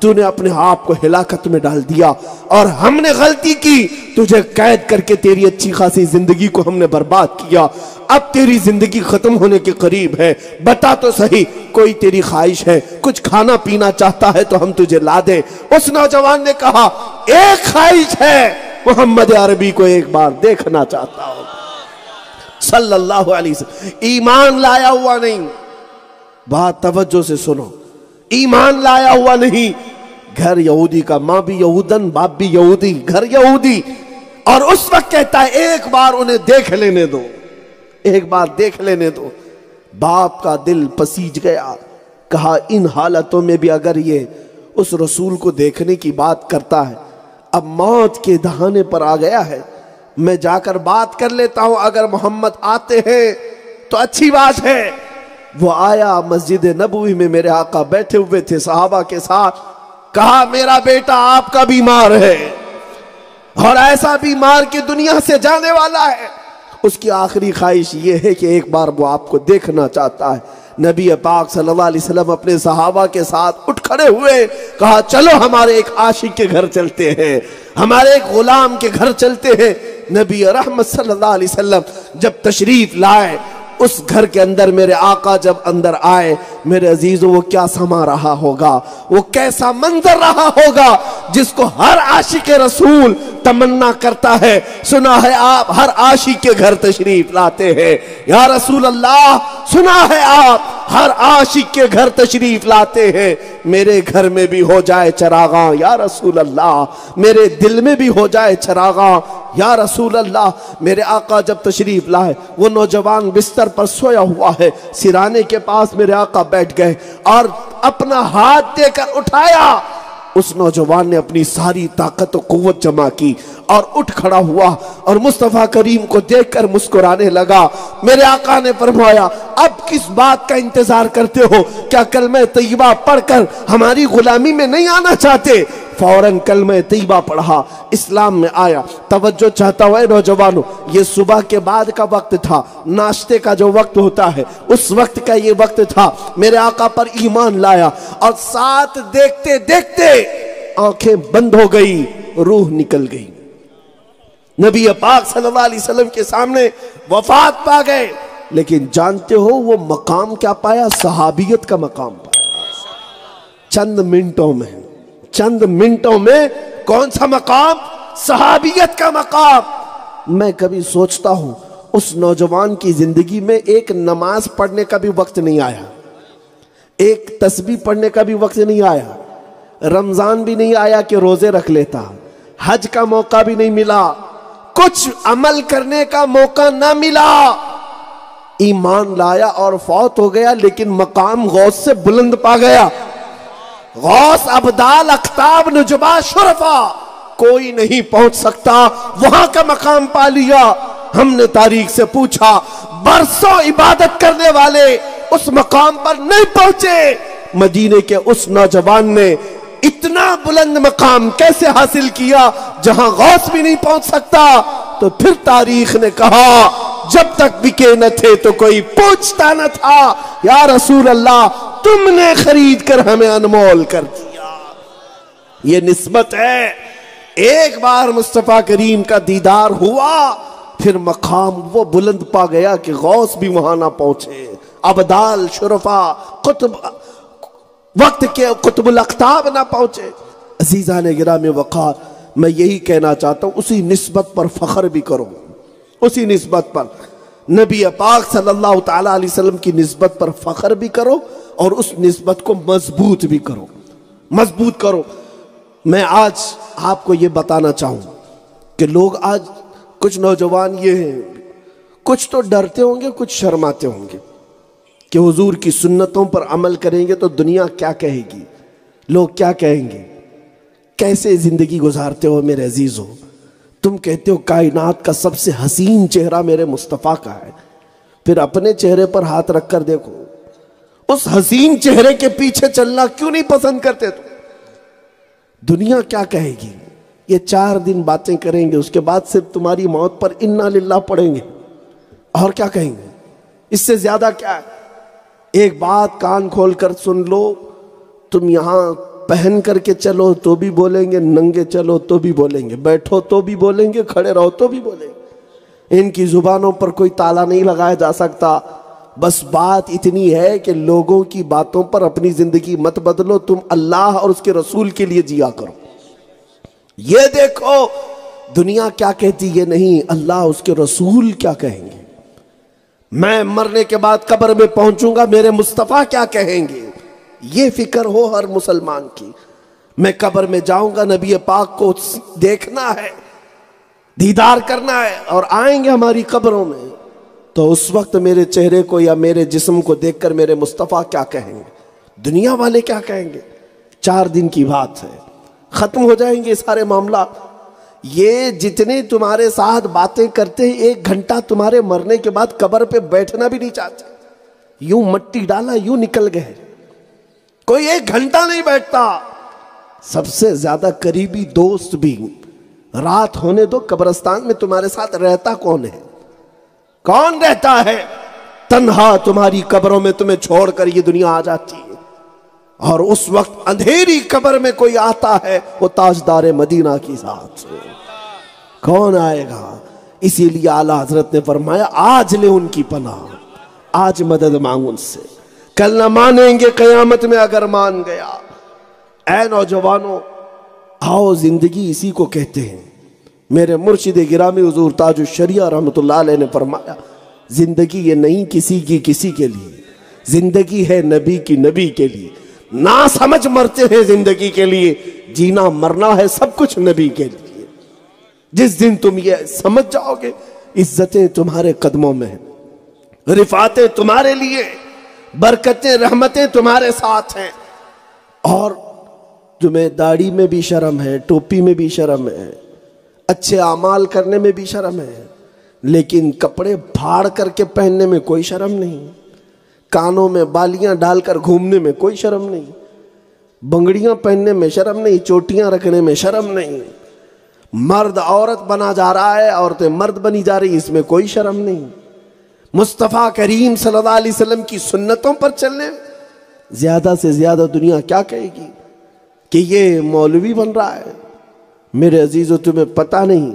تو نے اپنے آپ کو ہلاکت میں ڈال دیا اور ہم نے غلطی کی، تجھے قید کر کے تیری اچھی خاصی زندگی کو ہم نے برباد کیا، اب تیری زندگی ختم ہونے کے قریب ہے، بتا تو صحیح کوئی تیری خواہش ہے، کچھ کھانا پینا چاہتا ہے تو ہم تجھے لا دیں۔ اس نوجوان نے کہا ایک خواہش ہے، محمد عربی کو ایک بار دیکھنا چاہتا ہوں صلی اللہ علیہ وسلم۔ ایمان لایا ہوا نہیں، بات توجہ سے سنو، ایمان لایا ہوا نہیں، گھر یہودی کا، ماں بھی یہودن باپ بھی یہودی، گھر یہودی، اور اس وقت کہتا ہے ایک بار انہیں دیکھ لینے دو، ایک بار دیکھ لینے دو۔ باپ کا دل پسیج گیا، کہا ان حالتوں میں بھی اگر یہ اس رسول کو دیکھنے کی بات کرتا ہے، اب موت کے دہانے پر آ گیا ہے، میں جا کر بات کر لیتا ہوں، اگر محمد آتے ہیں تو اچھی بات ہے۔ وہ آیا، مسجد نبوی میں میرے آقا بیٹھے ہوئے تھے صحابہ کے ساتھ، کہا میرا بیٹا آپ کا بیمار ہے اور ایسا بیمار کہ دنیا سے جانے والا ہے، اس کی آخری خواہش یہ ہے کہ ایک بار وہ آپ کو دیکھنا چاہتا ہے۔ نبی پاک صلی اللہ علیہ وسلم اپنے صحابہ کے ساتھ اٹھ کھڑے ہوئے، کہا چلو ہمارے ایک عاشق کے گھر چلتے ہیں، ہمارے ایک غلام کے گھر چلتے ہیں۔ نبی رحمت صلی اللہ علیہ وسلم جب تشریف لائے اس گھر کے اندر، میرے آقا جب اندر آئے، میرے عزیزوں وہ کیا سما رہا ہوگا، وہ کیسا منظر رہا ہوگا جس کو ہر عاشق رسول تمنا کرتا ہے۔ سنا ہے آپ ہر عاشق کے گھر تشریف لاتے ہیں، یا رسول اللہ سنا ہے آپ ہر عاشق کے گھر تشریف لاتے ہیں، میرے گھر میں بھی ہو جائے چراغاں یا رسول اللہ، میرے دل میں بھی ہو جائے چراغاں یا رسول اللہ۔ میرے آقا جب تشریف لائے، وہ نوجوان بستر پر سویا ہوا ہے، سرانے کے پاس میرے آقا بیٹھ گئے اور اپنا ہاتھ دے کر اٹھایا۔ اس نوجوان نے اپنی ساری طاقت و قوت جمع کی اور اٹھ کھڑا ہوا اور مصطفیٰ کریم کو دیکھ کر مسکرانے لگا۔ میرے آقا نے فرمایا اب کس بات کا انتظار کرتے ہو؟ کیا کلمہ طیبہ پڑھ کر ہماری غلامی میں نہیں آنا چاہتے؟ فوراً کلمہ طیبہ پڑھا، اسلام میں آیا۔ توجہ چاہتا ہوا نوجوانوں، یہ صبح کے بعد کا وقت تھا، ناشتے کا جو وقت ہوتا ہے اس وقت کا یہ وقت تھا۔ میرے آقا پر ایمان لایا اور ساتھ دیکھتے دیکھتے آنکھیں بند ہو گئی، روح نکل گئی۔ نبی پاک صلی اللہ علیہ وسلم کے سامنے وفات پا گئے، لیکن جانتے ہو وہ مقام کیا پایا؟ صحابیت کا مقام پایا۔ چند منٹوں میں کون سا مقام؟ صحابیت کا مقام۔ میں کبھی سوچتا ہوں اس نوجوان کی زندگی میں ایک نماز پڑھنے کا بھی وقت نہیں آیا، ایک تسبیح پڑھنے کا بھی وقت نہیں آیا، رمضان بھی نہیں آیا کہ روزے رکھ لیتا، حج کا موقع بھی نہیں ملا، کچھ عمل کرنے کا موقع نہ ملا۔ ایمان لایا اور فوت ہو گیا، لیکن مقام غوث سے بلند پا گیا۔ غوث ابدال اقطاب نجبا شرفا، کوئی نہیں پہنچ سکتا، وہاں کا مقام پا لیا۔ ہم نے تاریخ سے پوچھا، برسوں عبادت کرنے والے اس مقام پر نہیں پہنچے، مدینے کے اس نوجوان نے اتنا بلند مقام کیسے حاصل کیا جہاں غوث بھی نہیں پہنچ سکتا؟ تو پھر تاریخ نے کہا جب تک بکے نہ تھے تو کوئی پوچھتا نہ تھا، یا رسول اللہ تم نے خرید کر ہمیں انمول کر دیا۔ یہ نسبت ہے۔ ایک بار مصطفیٰ کریم کا دیدار ہوا، پھر مقام وہ بلند پا گیا کہ غوث بھی وہاں نہ پہنچے، ابدال شرفا قطب وقت کے قطب الاقطاب نہ پہنچے۔ عزیزان گرامی وقار، میں یہی کہنا چاہتا ہوں اسی نسبت پر فخر بھی کرو، اسی نسبت پر نبی پاک صلی اللہ تعالیٰ علیہ وسلم کی نسبت پر فخر بھی کرو اور اس نسبت کو مضبوط بھی کرو، مضبوط کرو۔ میں آج آپ کو یہ بتانا چاہوں کہ لوگ آج کچھ نوجوان یہ ہیں، کچھ تو ڈرتے ہوں گے، کچھ شرماتے ہوں گے کہ حضور کی سنتوں پر عمل کریں گے تو دنیا کیا کہے گی، لوگ کیا کہیں گے۔ کیسے زندگی گزارتے ہو میرے عزیزو؟ تم کہتے ہو کائنات کا سب سے حسین چہرہ میرے مصطفیٰ کا ہے، پھر اپنے چہرے پر ہاتھ رکھ کر دیکھو، اس حسین چہرے کے پیچھے چلنا کیوں نہیں پسند کرتے تم؟ دنیا کیا کہے گی؟ یہ 4 دن باتیں کریں گے، اس کے بعد صرف تمہاری موت پر انا للہ پڑھیں گے، اور کیا کہیں گے؟ اس سے زیادہ کیا ہے؟ ایک بات کان کھول کر سن لو، تم یہاں پہن کر کے چلو تو بھی بولیں گے، ننگے چلو تو بھی بولیں گے، بیٹھو تو بھی بولیں گے، کھڑے رہو تو بھی بولیں گے۔ ان کی زبانوں پر کوئی تالا نہیں لگایا جا سکتا۔ بس بات اتنی ہے کہ لوگوں کی باتوں پر اپنی زندگی مت بدلو، تم اللہ اور اس کے رسول کے لیے جیا کرو۔ یہ دیکھو دنیا کیا کہتی ہے، نہیں، اللہ اس کے رسول کیا کہیں گے، میں مرنے کے بعد قبر میں پہنچوں گا میرے مصطفیٰ کیا کہیں گے، یہ فکر ہو ہر مسلمان کی۔ میں قبر میں جاؤں گا، نبی پاک کو دیکھنا ہے، دیدار کرنا ہے، اور آئیں گے ہماری قبروں میں، تو اس وقت میرے چہرے کو یا میرے جسم کو دیکھ کر میرے مصطفیٰ کیا کہیں گے، دنیا والے کیا کہیں گے۔ 4 دن کی بات ہے، ختم ہو جائیں گے سارے معاملات۔ یہ جتنے تمہارے ساتھ باتیں کرتے ہیں، 1 گھنٹہ تمہارے مرنے کے بعد قبر پہ بیٹھنا بھی نہیں چاہتے، یوں مٹی ڈالا یوں نکل گئے، کوئی 1 گھنٹہ نہیں بیٹھتا۔ سب سے زیادہ قریبی دوست بھی رات ہونے دو، قبرستان میں تمہارے ساتھ رہتا کون ہے؟ کون رہتا ہے؟ تنہا تمہاری قبروں میں تمہیں چھوڑ کر یہ دنیا آ جاتی ہے، اور اس وقت اندھیری قبر میں کوئی آتا ہے، وہ تاجدار مدینہ کی ذات کون آئے گا؟ اسی لیے اعلیٰ حضرت نے فرمایا آج لے ان کی پناہ، آج مدد مانگ ان سے، کل نہ مانیں گے قیامت میں اگر مان گیا۔ اے نوجوانوں، آؤ زندگی اسی کو کہتے ہیں۔ میرے مرشد گرامی حضور تاج الشریعہ رحمۃ اللہ علیہ نے فرمایا زندگی یہ نہیں کسی کی کسی کے لیے، زندگی ہے نبی کی نبی کے لیے۔ نہ سمجھ مرتے ہیں زندگی کے لیے، جینا مرنا ہے سب کچھ نبی کے لیے۔ جس دن تم یہ سمجھ جاؤ گے، عزتیں تمہارے قدموں میں ہیں، رفعتیں تمہارے لیے، برکتیں رحمتیں تمہارے ساتھ ہیں۔ اور تمہیں داڑھی میں بھی شرم ہے، ٹوپی میں بھی شرم ہے، اچھے اعمال کرنے میں بھی شرم ہے، لیکن کپڑے پھاڑ کر کے پہننے میں کوئی شرم نہیں، کانوں میں بالیاں ڈال کر گھومنے میں کوئی شرم نہیں، بنگڑیاں پہننے میں شرم نہیں، چوٹیاں رکھنے میں شرم نہیں، مرد عورت بنا جا رہا ہے، عورتیں مرد بنی جا رہی، اس میں کوئی شرم نہیں۔ مصطفیٰ کریم صلی اللہ علیہ وسلم کی سنتوں پر چلنے زیادہ سے زیادہ دنیا کیا کہے گی کہ یہ مولوی بن رہا ہے۔ میرے عزیزو تمہیں پتہ نہیں،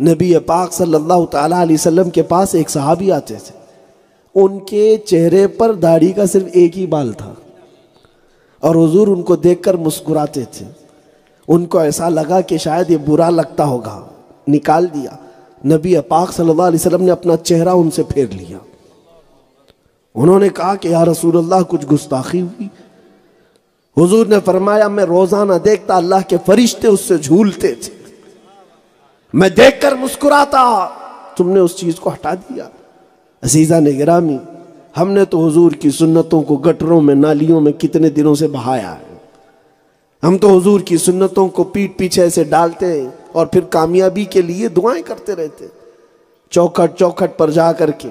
نبی پاک صلی اللہ تعالیٰ علیہ وسلم کے پاس ایک صحابی آتے تھے، ان کے چہرے پر داڑھی کا صرف ایک ہی بال تھا، اور حضور ان کو دیکھ کر مسکراتے تھے۔ ان کو ایسا لگا کہ شاید یہ برا لگتا ہوگا، نکال دیا۔ نبی پاک صلی اللہ علیہ وسلم نے اپنا چہرہ ان سے پھیر لیا۔ انہوں نے کہا کہ یا رسول اللہ کچھ گستاخی ہوئی؟ حضور نے فرمایا میں روزانہ دیکھتا اللہ کے فرشتے اس سے جھولتے تھے، میں دیکھ کر مسکراتا، تم نے اس چیز کو ہٹا دیا۔ عزیزان گرامی، ہم نے تو حضور کی سنتوں کو گٹروں میں نالیوں میں کتنے دنوں سے بہایا ہے۔ ہم تو حضور کی سنتوں کو پیٹ پیچھے سے ڈالتے ہیں اور پھر کامیابی کے لیے دعائیں کرتے رہتے، چوکھٹ چوکھٹ پر جا کر کے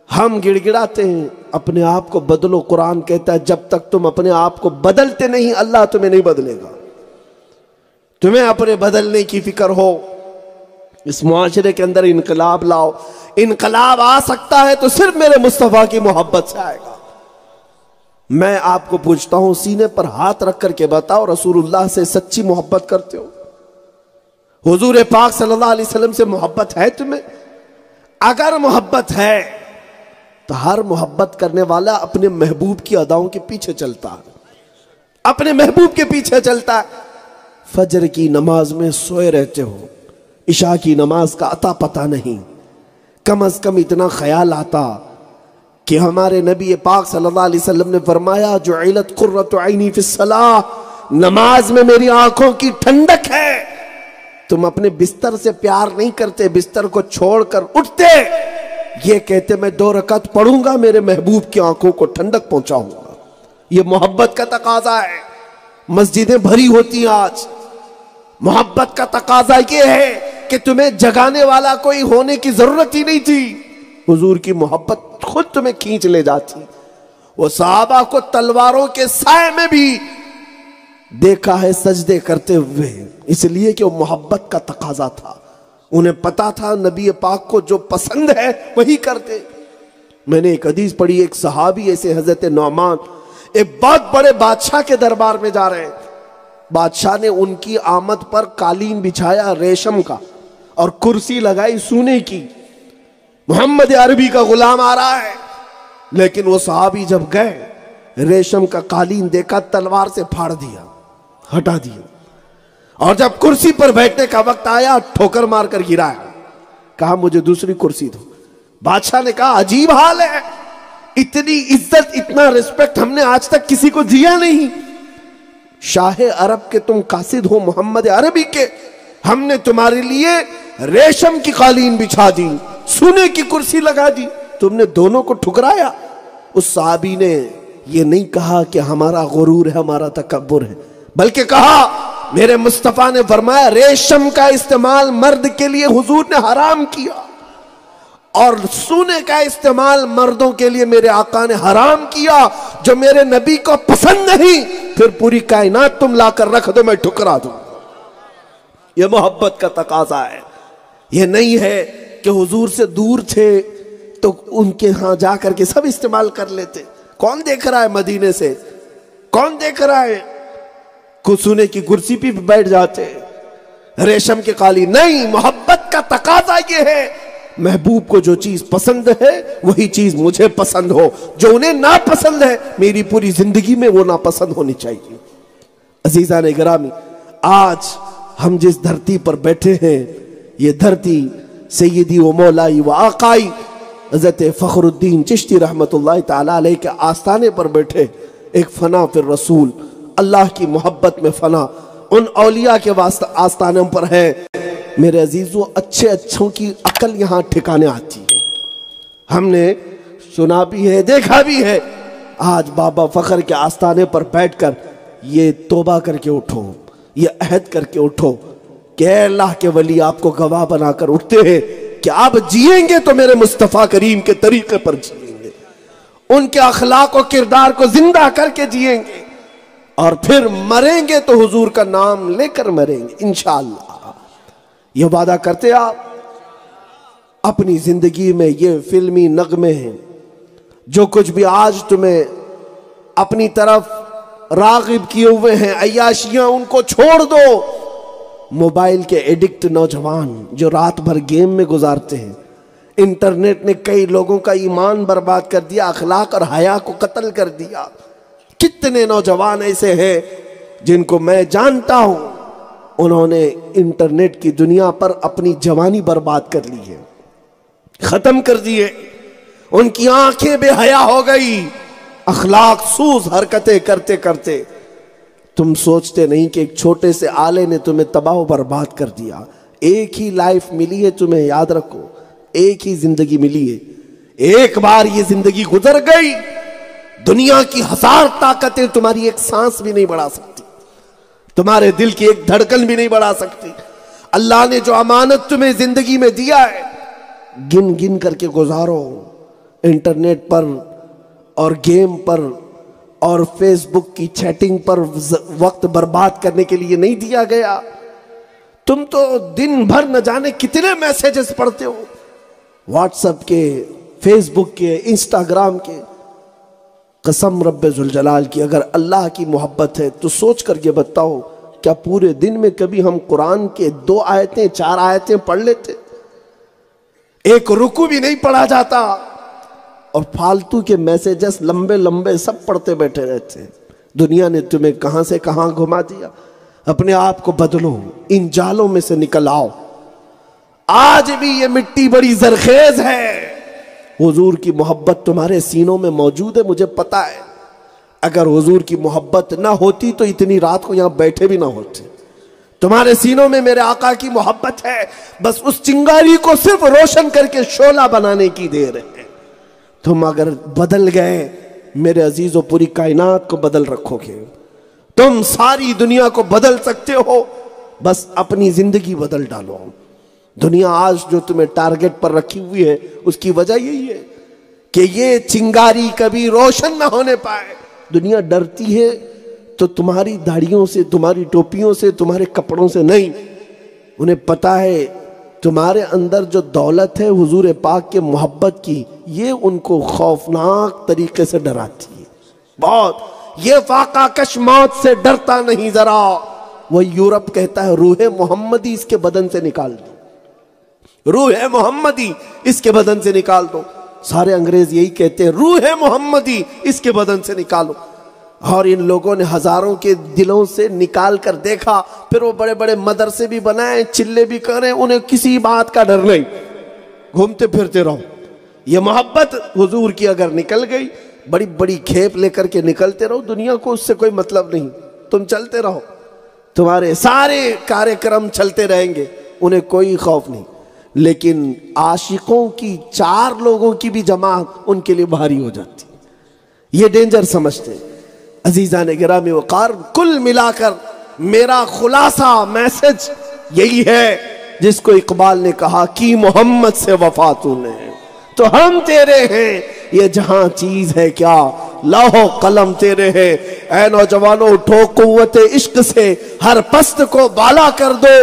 ہم گڑ گڑاتے ہیں اپنے آپ کو بدلو۔ قرآن کہتا ہے جب تک تم اپنے آپ کو بدلتے نہیں اللہ تمہیں نہیں بدلے گا۔ تمہیں اپنے بدلنے کی فکر ہو، اس معاشرے کے اندر انقلاب لاؤ۔ انقلاب آ سکتا ہے تو صرف میرے مصطفیٰ کی محبت سے آئے گا۔ میں آپ کو پوچھتا ہوں، سینے پر ہاتھ رکھ کر کے بتاؤ رسول اللہ سے سچی محبت کرتے ہو؟ حضور پاک صلی اللہ علیہ وسلم سے محبت ہے تمہیں؟ اگر محبت ہے تو ہر محبت کرنے والا اپنے محبوب کی اداؤں کے پیچھے چلتا ہے، اپنے محبوب کے پیچھے چلتا ہے۔ فجر کی نماز میں سوئے رہتے ہو، عشاء کی نماز کا عطا پتہ نہیں، کم از کم اتنا خیال آتا کہ ہمارے نبی پاک صلی اللہ علیہ وسلم نے فرمایا جعلت قرۃ عینی فی الصلاۃ، نماز میں میری آنکھوں کی ٹھنڈک ہے۔ تم اپنے بستر سے پیار نہیں کرتے، بستر کو چھوڑ کر اٹھتے، یہ کہتے میں 2 رکعت پڑھوں گا میرے محبوب کی آنکھوں کو ٹھنڈک پہنچاؤں گا۔ یہ محبت کا تقاضا ہے۔ مسجدیں بھری ہوتی ہیں آج، محبت کا تقاضا یہ ہے کہ تمہیں جگانے والا کوئی ہونے کی ضرورت ہی نہیں تھی، حضور کی محبت خود تمہیں کھینچ لے جاتی۔ وہ صحابہ کو تلواروں کے سائے میں بھی دیکھا ہے سجدے کرتے ہوئے، اس لیے کہ وہ محبت کا تقاضا تھا۔ انہیں پتا تھا نبی پاک کو جو پسند ہے وہی کرتے۔ میں نے ایک حدیث پڑھی، ایک صحابی ایسے حضرت نعمان ایک بہت بڑے بادشاہ کے دربار میں جا رہے ہیں، بادشاہ نے ان کی آمد پر قالین بچھایا ریشم کا اور کرسی لگائی سونے کی. محمد عربی کا غلام آ رہا ہے، لیکن وہ صحابی جب گئے ریشم کا قالین دیکھا، تلوار سے پھاڑ دیا، ہٹا دیا، اور جب کرسی پر بیٹھنے کا وقت آیا ٹھوکر مار کر گرایا. کہا مجھے دوسری کرسی دو. بادشاہ نے کہا عجیب حال ہے، اتنی عزت اتنا رسپیکٹ ہم نے آج تک کسی کو دیا نہیں. شاہ عرب کے تم قاصد ہو، محمد عربی کے، ہم نے تمہارے لیے ریشم کی قالین بچھا دی، سونے کی کرسی لگا دی، تم نے دونوں کو ٹھکرایا. اس صحابی نے یہ نہیں کہا کہ ہمارا غرور ہے، ہمارا تکبر ہے، بلکہ کہا میرے مصطفیٰ نے فرمایا ریشم کا استعمال مرد کے لیے حضور نے حرام کیا، اور سونے کا استعمال مردوں کے لیے میرے آقا نے حرام کیا. جو میرے نبی کو پسند نہیں پھر پوری کائنات تم لا کر رکھ دو، میں ٹھکرا دوں. یہ محبت کا تقاضا ہے. یہ نہیں ہے کہ حضور سے دور تھے تو ان کے ہاں جا کر کے سب استعمال کر لیتے. کون دیکھ رہا ہے مدینے سے؟ کون دیکھ رہا ہے؟ سونے کی کرسی پہ بیٹھ جاتے، ریشم کے قالین نہیں. محبت کا تقاضا یہ ہے محبوب کو جو چیز پسند ہے وہی چیز مجھے پسند ہو، جو انہیں ناپسند ہے میری پوری زندگی میں وہ ناپسند ہونی چاہیے. عزیزان گرامی، آج ہم جس دھرتی پر بیٹھے ہیں یہ دھرتی سیدی و مولائی و آقائی حضرت فخر الدین چشتی رحمت اللہ تعالیٰ علیہ کے آستانے پر بیٹھے. ایک فنا فی الرسول، اللہ کی محبت میں فنا ان اولیاء کے آستانوں پر ہے. میرے عزیزو، اچھے اچھوں کی عقل یہاں ٹھکانے آتی ہے. ہم نے سنا بھی ہے، دیکھا بھی ہے. آج بابا فخر کے آستانے پر بیٹھ کر یہ توبہ کر کے اٹھو، یہ عہد کر کے اٹھو کہ اے اللہ کے ولی آپ کو گواہ بنا کر اٹھتے ہیں کہ آپ جئیں گے تو میرے مصطفیٰ کریم کے طریقے پر جئیں گے، ان کے اخلاق و کردار کو زندہ کر کے جئیں گے، اور پھر مریں گے تو حضور کا نام لے کر مریں گے انشاءاللہ. یہ وعدہ کرتے آپ اپنی زندگی میں. یہ فلمی نغمے ہیں، جو کچھ بھی آج تمہیں اپنی طرف راغب کیے ہوئے ہیں، عیاشیاں، ان کو چھوڑ دو. موبائل کے ایڈکٹ نوجوان جو رات بھر گیم میں گزارتے ہیں، انٹرنیٹ نے کئی لوگوں کا ایمان برباد کر دیا، اخلاق اور حیا کو قتل کر دیا. کتنے نوجوان ایسے ہیں جن کو میں جانتا ہوں، انہوں نے انٹرنیٹ کی دنیا پر اپنی جوانی برباد کر لی ہے، ختم کر دیے. ان کی آنکھیں بے حیا ہو گئی، اخلاق سوز حرکتیں کرتے کرتے. تم سوچتے نہیں کہ ایک چھوٹے سے آلے نے تمہیں تباہ و برباد کر دیا. ایک ہی لائف ملی ہے تمہیں، یاد رکھو، ایک ہی زندگی ملی ہے. ایک بار یہ زندگی گزر گئی، دنیا کی 1000 طاقتیں تمہاری ایک سانس بھی نہیں بڑھا سکتی، تمہارے دل کی ایک دھڑکن بھی نہیں بڑھا سکتی. اللہ نے جو امانت تمہیں زندگی میں دیا ہے گن گن کر کے گزارو. انٹرنیٹ پر اور گیم پر اور فیس بک کی چیٹنگ پر وقت برباد کرنے کے لیے نہیں دیا گیا. تم تو دن بھر نہ جانے کتنے میسیجز پڑھتے ہو، واٹس ایپ کے، فیس بک کے، انسٹاگرام کے. قسم رب ذوالجلال کی اگر اللہ کی محبت ہے تو سوچ کر یہ بتاؤ کیا پورے دن میں کبھی ہم قرآن کے 2 آیتیں 4 آیتیں پڑھ لیتے؟ ایک رکوع بھی نہیں پڑھا جاتا، اور فالتو کے میسیجز لمبے لمبے سب پڑھتے بیٹھے رہتے ہیں. دنیا نے تمہیں کہاں سے کہاں گھما دیا. اپنے آپ کو بدلو، ان جالوں میں سے نکل آؤ. آج بھی یہ مٹی بڑی زرخیز ہے. حضور کی محبت تمہارے سینوں میں موجود ہے، مجھے پتا ہے. اگر حضور کی محبت نہ ہوتی تو اتنی رات کو یہاں بیٹھے بھی نہ ہوتے. تمہارے سینوں میں میرے آقا کی محبت ہے، بس اس چنگاری کو صرف روشن کر کے شعلہ بنانے کی دیر ہے. تم اگر بدل گئے میرے عزیزو پوری کائنات کو بدل رکھو گے. تم ساری دنیا کو بدل سکتے ہو، بس اپنی زندگی بدل ڈالو. دنیا آج جو تمہیں ٹارگٹ پر رکھی ہوئی ہے اس کی وجہ یہی ہے کہ یہ چنگاری کبھی روشن نہ ہونے پائے. دنیا ڈرتی ہے تو تمہاری داڑھیوں سے، تمہاری ٹوپیوں سے، تمہارے کپڑوں سے نہیں. انہیں پتا ہے تمہارے اندر جو دولت ہے حضور پاک کے محبت کی، یہ ان کو خوفناک طریقے سے ڈراتی ہے. بہت یہ فاقہ کش موت سے ڈرتا نہیں ذرا، وہ یورپ کہتا ہے روح محمدی اس کے بدن سے نکال دو، روح محمدی اس کے بدن سے نکال دو۔ سارے انگریز یہی کہتے ہیں روح محمدی اس کے بدن سے نکالو۔ اور ان لوگوں نے ہزاروں کے دلوں سے نکال کر دیکھا، پھر وہ بڑے بڑے مدرسے بھی بنائے، چلے بھی کریں، انہیں کسی بات کا ڈر نہیں، گھومتے پھرتے رہو۔ یہ محبت حضور کی اگر نکل گئی، بڑی بڑی کھیپ لے کر کے نکلتے رہو، دنیا کو اس سے کوئی مطلب نہیں، تم چلتے رہو، تمہارے سارے کاریہ کرم چلتے رہیں گے، انہیں کوئی خوف نہیں۔ لیکن عاشقوں کی 4 لوگوں کی بھی جماعت ان کے لیے بھاری ہو جاتی، یہ ڈینجر سمجھتے ہیں۔ عزیزان گرامی وقار، کل ملا کر میرا خلاصہ میسج یہی ہے جس کو اقبال نے کہا کہ محمد سے وفا تو نے تو ہم تیرے ہیں، یہ جہاں چیز ہے کیا لوح قلم تیرے ہیں۔ اے نوجوانوں اٹھو، قوت عشق سے ہر پست کو بالا کر دو،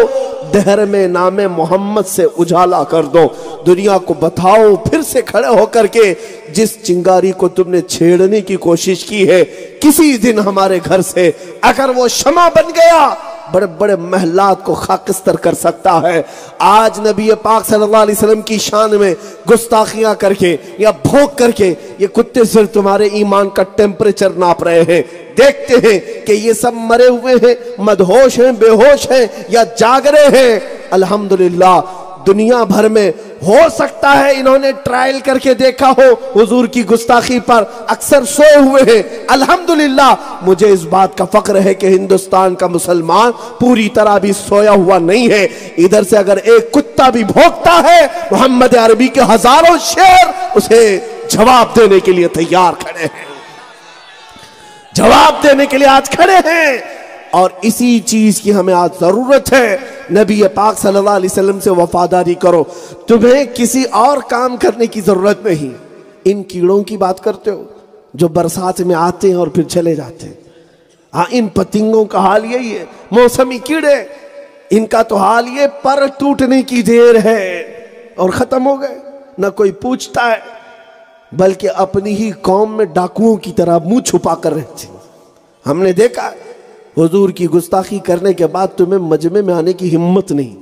دہر میں نام محمد سے اجالا کر دو۔ دنیا کو بتاؤ پھر سے کھڑے ہو کر کے، جس چنگاری کو تم نے چھیڑنے کی کوشش کی ہے، کسی دن ہمارے گھر سے اگر وہ شمع بن گیا، بڑے بڑے محلات کو خاکستر کر سکتا ہے۔ آج نبی پاک صلی اللہ علیہ وسلم کی شان میں گستاخیاں کر کے یا بھونک کر کے یہ کتے صرف تمہارے ایمان کا ٹیمپریچر ناپ رہے ہیں۔ دیکھتے ہیں کہ یہ سب مرے ہوئے ہیں، مدہوش ہیں، بے ہوش ہیں یا جاگ رہے ہیں۔ الحمدللہ دنیا بھر میں ہو سکتا ہے انہوں نے ٹرائل کر کے دیکھا ہو حضور کی گستاخی پر، اکثر سوئے ہوئے ہیں۔ الحمدللہ مجھے اس بات کا فخر ہے کہ ہندوستان کا مسلمان پوری طرح بھی سویا ہوا نہیں ہے۔ ادھر سے اگر ایک کتا بھی بھونکتا ہے، محمد عربی کے ہزاروں شعر اسے جواب دینے کے لیے تیار کھڑے ہیں، جواب دینے کے لیے آج کھڑے ہیں۔ اور اسی چیز کی ہمیں آج ضرورت ہے۔ نبی پاک صلی اللہ علیہ وسلم سے وفاداری کرو، تمہیں کسی اور کام کرنے کی ضرورت نہیں۔ ان کیڑوں کی بات کرتے ہو جو برسات میں آتے ہیں اور پھر چلے جاتے ہیں، ہاں ان پتنگوں کا حال یہی ہے، موسمی کیڑے، ان کا تو حال یہ پر ٹوٹنے کی دیر ہے اور ختم ہو گئے، نہ کوئی پوچھتا ہے، بلکہ اپنی ہی قوم میں ڈاکوؤں کی طرح منہ چھپا کر رہتے ہیں۔ ہم نے دیکھا حضور کی گستاخی کرنے کے بعد تمہیں مجمع میں آنے کی ہمت نہیں،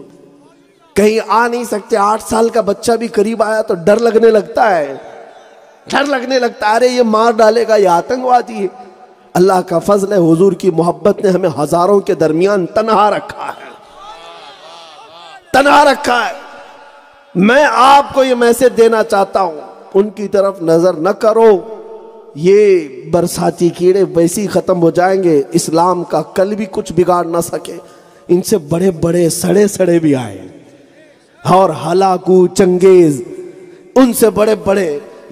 کہیں آ نہیں سکتے۔ 8 سال کا بچہ بھی قریب آیا تو ڈر لگنے لگتا ہے، ڈر لگنے لگتا ہے، ارے یہ مار ڈالے گا، یہ آتنکوادی ہے۔ اللہ کا فضل ہے، حضور کی محبت نے ہمیں ہزاروں کے درمیان تنہا رکھا ہے، تنہا رکھا ہے۔ میں آپ کو یہ میسج دینا چاہتا ہوں، ان کی طرف نظر نہ کرو، یہ برساتی کیڑے ویسے ہی ختم ہو جائیں گے، اسلام کا کل بھی کچھ بگاڑ نہ سکے۔ ان سے بڑے بڑے سڑے سڑے بھی آئے اور ہلاکو چنگیز، ان سے بڑے بڑے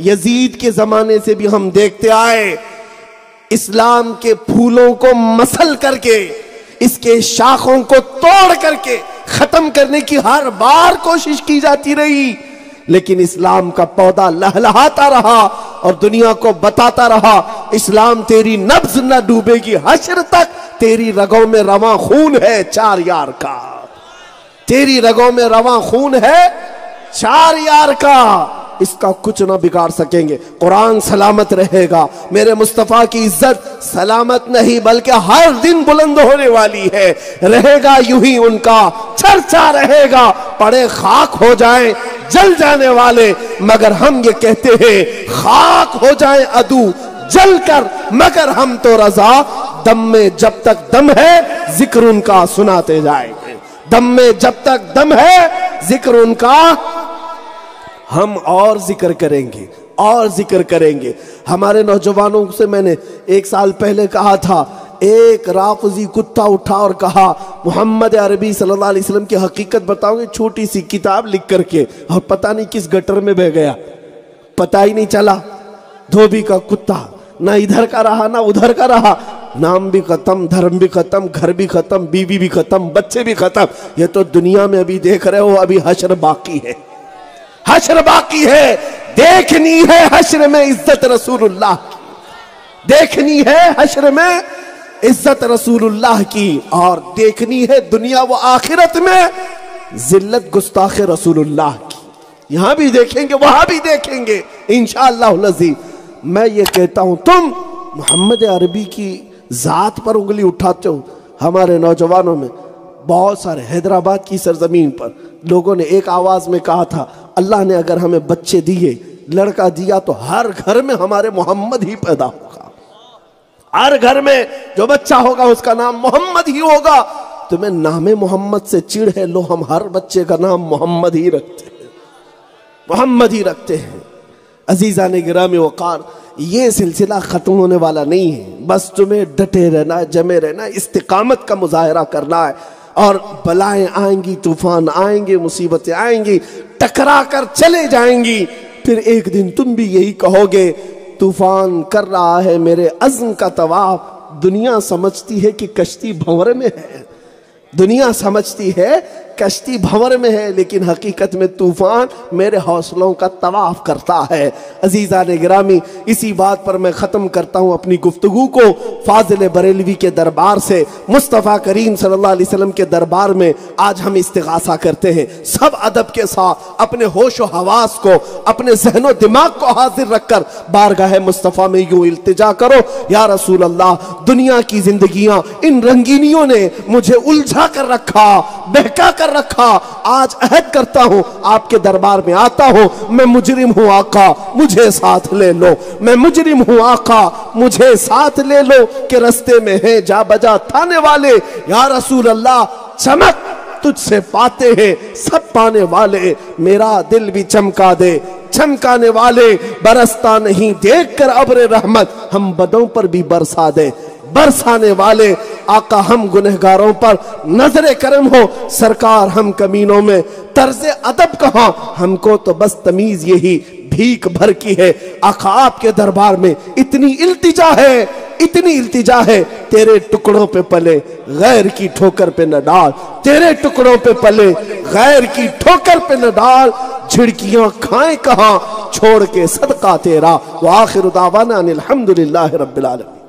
یزید کے زمانے سے بھی ہم دیکھتے آئے۔ اسلام کے پھولوں کو مسل کر کے، اس کے شاخوں کو توڑ کر کے ختم کرنے کی ہر بار کوشش کی جاتی رہی، لیکن اسلام کا پودا لہلہاتا رہا اور دنیا کو بتاتا رہا اسلام تیری نبض نہ ڈوبے گی، حشر تک تیری رگوں میں رواں خون ہے 4 یار کا، تیری رگوں میں رواں خون ہے 4 یار کا، اس کا کچھ نہ بگاڑ سکیں گے۔ قرآن سلامت رہے گا، میرے مصطفیٰ کی عزت سلامت نہیں بلکہ ہر دن بلند ہونے والی ہے، رہے گا یوں ہی ان کا چرچا رہے گا، پڑے خاک ہو جائیں جل جانے والے، مگر ہم یہ کہتے ہیں خاک ہو جائیں عدو جل کر، مگر ہم تو رضا، دم میں جب تک دم ہے ذکر ان کا سناتے جائیں گے، دم میں جب تک دم ہے ذکر ان کا ہم اور ذکر کریں گے، اور ذکر کریں گے۔ ہمارے نوجوانوں سے میں نے 1 سال پہلے کہا تھا، ایک رافضی کتا اٹھا اور کہا محمد عربی صلی اللہ علیہ وسلم کی حقیقت بتاؤں گے، چھوٹی سی کتاب لکھ کر کے، اور پتہ نہیں کس گٹر میں بہ گیا، پتہ ہی نہیں چلا۔ دھوبی کا کتا نہ ادھر کا رہا نہ ادھر کا رہا، نام بھی ختم، دھرم بھی ختم، گھر بھی ختم، بیوی بھی ختم، بچے بھی ختم۔ یہ تو دنیا میں ابھی دیکھ رہے ہو، ابھی حشر باقی ہے، حشر باقی ہے۔ دیکھنی ہے حشر میں عزت رسول اللہ کی، دیکھنی ہے حشر میں عزت رسول اللہ کی، اور دیکھنی ہے دنیا و آخرت میں ذلت گستاخ رسول اللہ کی۔ یہاں بھی دیکھیں گے، وہاں بھی دیکھیں گے انشاءاللہ العزیز۔ میں یہ کہتا ہوں، تم محمد عربی کی ذات پر انگلی اٹھاتے ہو، ہمارے نوجوانوں میں بہت سارے حیدرآباد کی سرزمین پر لوگوں نے ایک آواز میں کہا تھا اللہ نے اگر ہمیں بچے دیے لڑکا دیا تو ہر گھر میں ہمارے محمد ہی پیدا ہوگا، ہر گھر میں جو بچہ ہوگا اس کا نام محمد ہی ہوگا۔ تمہیں نام محمد سے چڑ ہے، لو ہم ہر بچے کا نام محمد ہی رکھتے ہیں، محمد ہی رکھتے ہیں۔ عزیزان گرامی وقار، یہ سلسلہ ختم ہونے والا نہیں ہے، بس تمہیں ڈٹے رہنا ہے، جمے رہنا ہے، استقامت کا مظاہرہ کرنا ہے، اور بلائیں آئیں گی، طوفان آئیں گے، مصیبتیں آئیں گی، ٹکرا کر چلے جائیں گی، پھر ایک دن تم بھی یہی کہو گے طوفان کر رہا ہے میرے عزم کا طواف۔ دنیا سمجھتی ہے کہ کشتی بھنور میں ہے، دنیا سمجھتی ہے کشتی بھنور میں ہے، لیکن حقیقت میں طوفان میرے حوصلوں کا طواف کرتا ہے۔ عزیزان گرامی، اسی بات پر میں ختم کرتا ہوں اپنی گفتگو کو۔ فاضل بریلوی کے دربار سے مصطفیٰ کریم صلی اللہ علیہ وسلم کے دربار میں آج ہم استغاثہ کرتے ہیں، سب ادب کے ساتھ اپنے ہوش و حواس کو، اپنے ذہن و دماغ کو حاضر رکھ کر بارگاہ مصطفیٰ میں یوں التجا کرو، یا رسول اللہ، دنیا کی زندگیاں ان رنگینیوں نے مجھے الجھا کر رکھا، بہکا کر رکھا، آج عہد کرتا ہوں آپ کے دربار میں آتا ہوں، میں مجرم ہوں آقا مجھے ساتھ لے لو، میں مجرم ہوں آقا مجھے ساتھ لے لو، کہ رستے میں ہیں جا بجا تھانے والے، یا رسول اللہ چمک تجھ سے پاتے ہیں سب پانے والے، میرا دل بھی چمکا دے، چمکانے والے برستا نہیں دیکھ کر ابر رحمت، ہم بدوں پر بھی برسا دے، برسانے والے آقا ہم گنہگاروں پر نظر کرم ہو، سرکار ہم کمینوں میں طرز ادب کہاں، ہم کو تو بس تمیز یہی بھیک بھر کی ہے۔ آقا آپ کے دربار میں اتنی التجا ہے، اتنی التجا ہے، تیرے ٹکڑوں پہ پلے غیر کی ٹھوکر پہ نہ ڈال، تیرے ٹکڑوں پہ پلے غیر کی ٹھوکر پہ نہ ڈال، جھڑکیاں کھائیں کہاں چھوڑ کے صدقہ تیرا۔ وآخر دعوانا ان الحمدللہ رب العالمین۔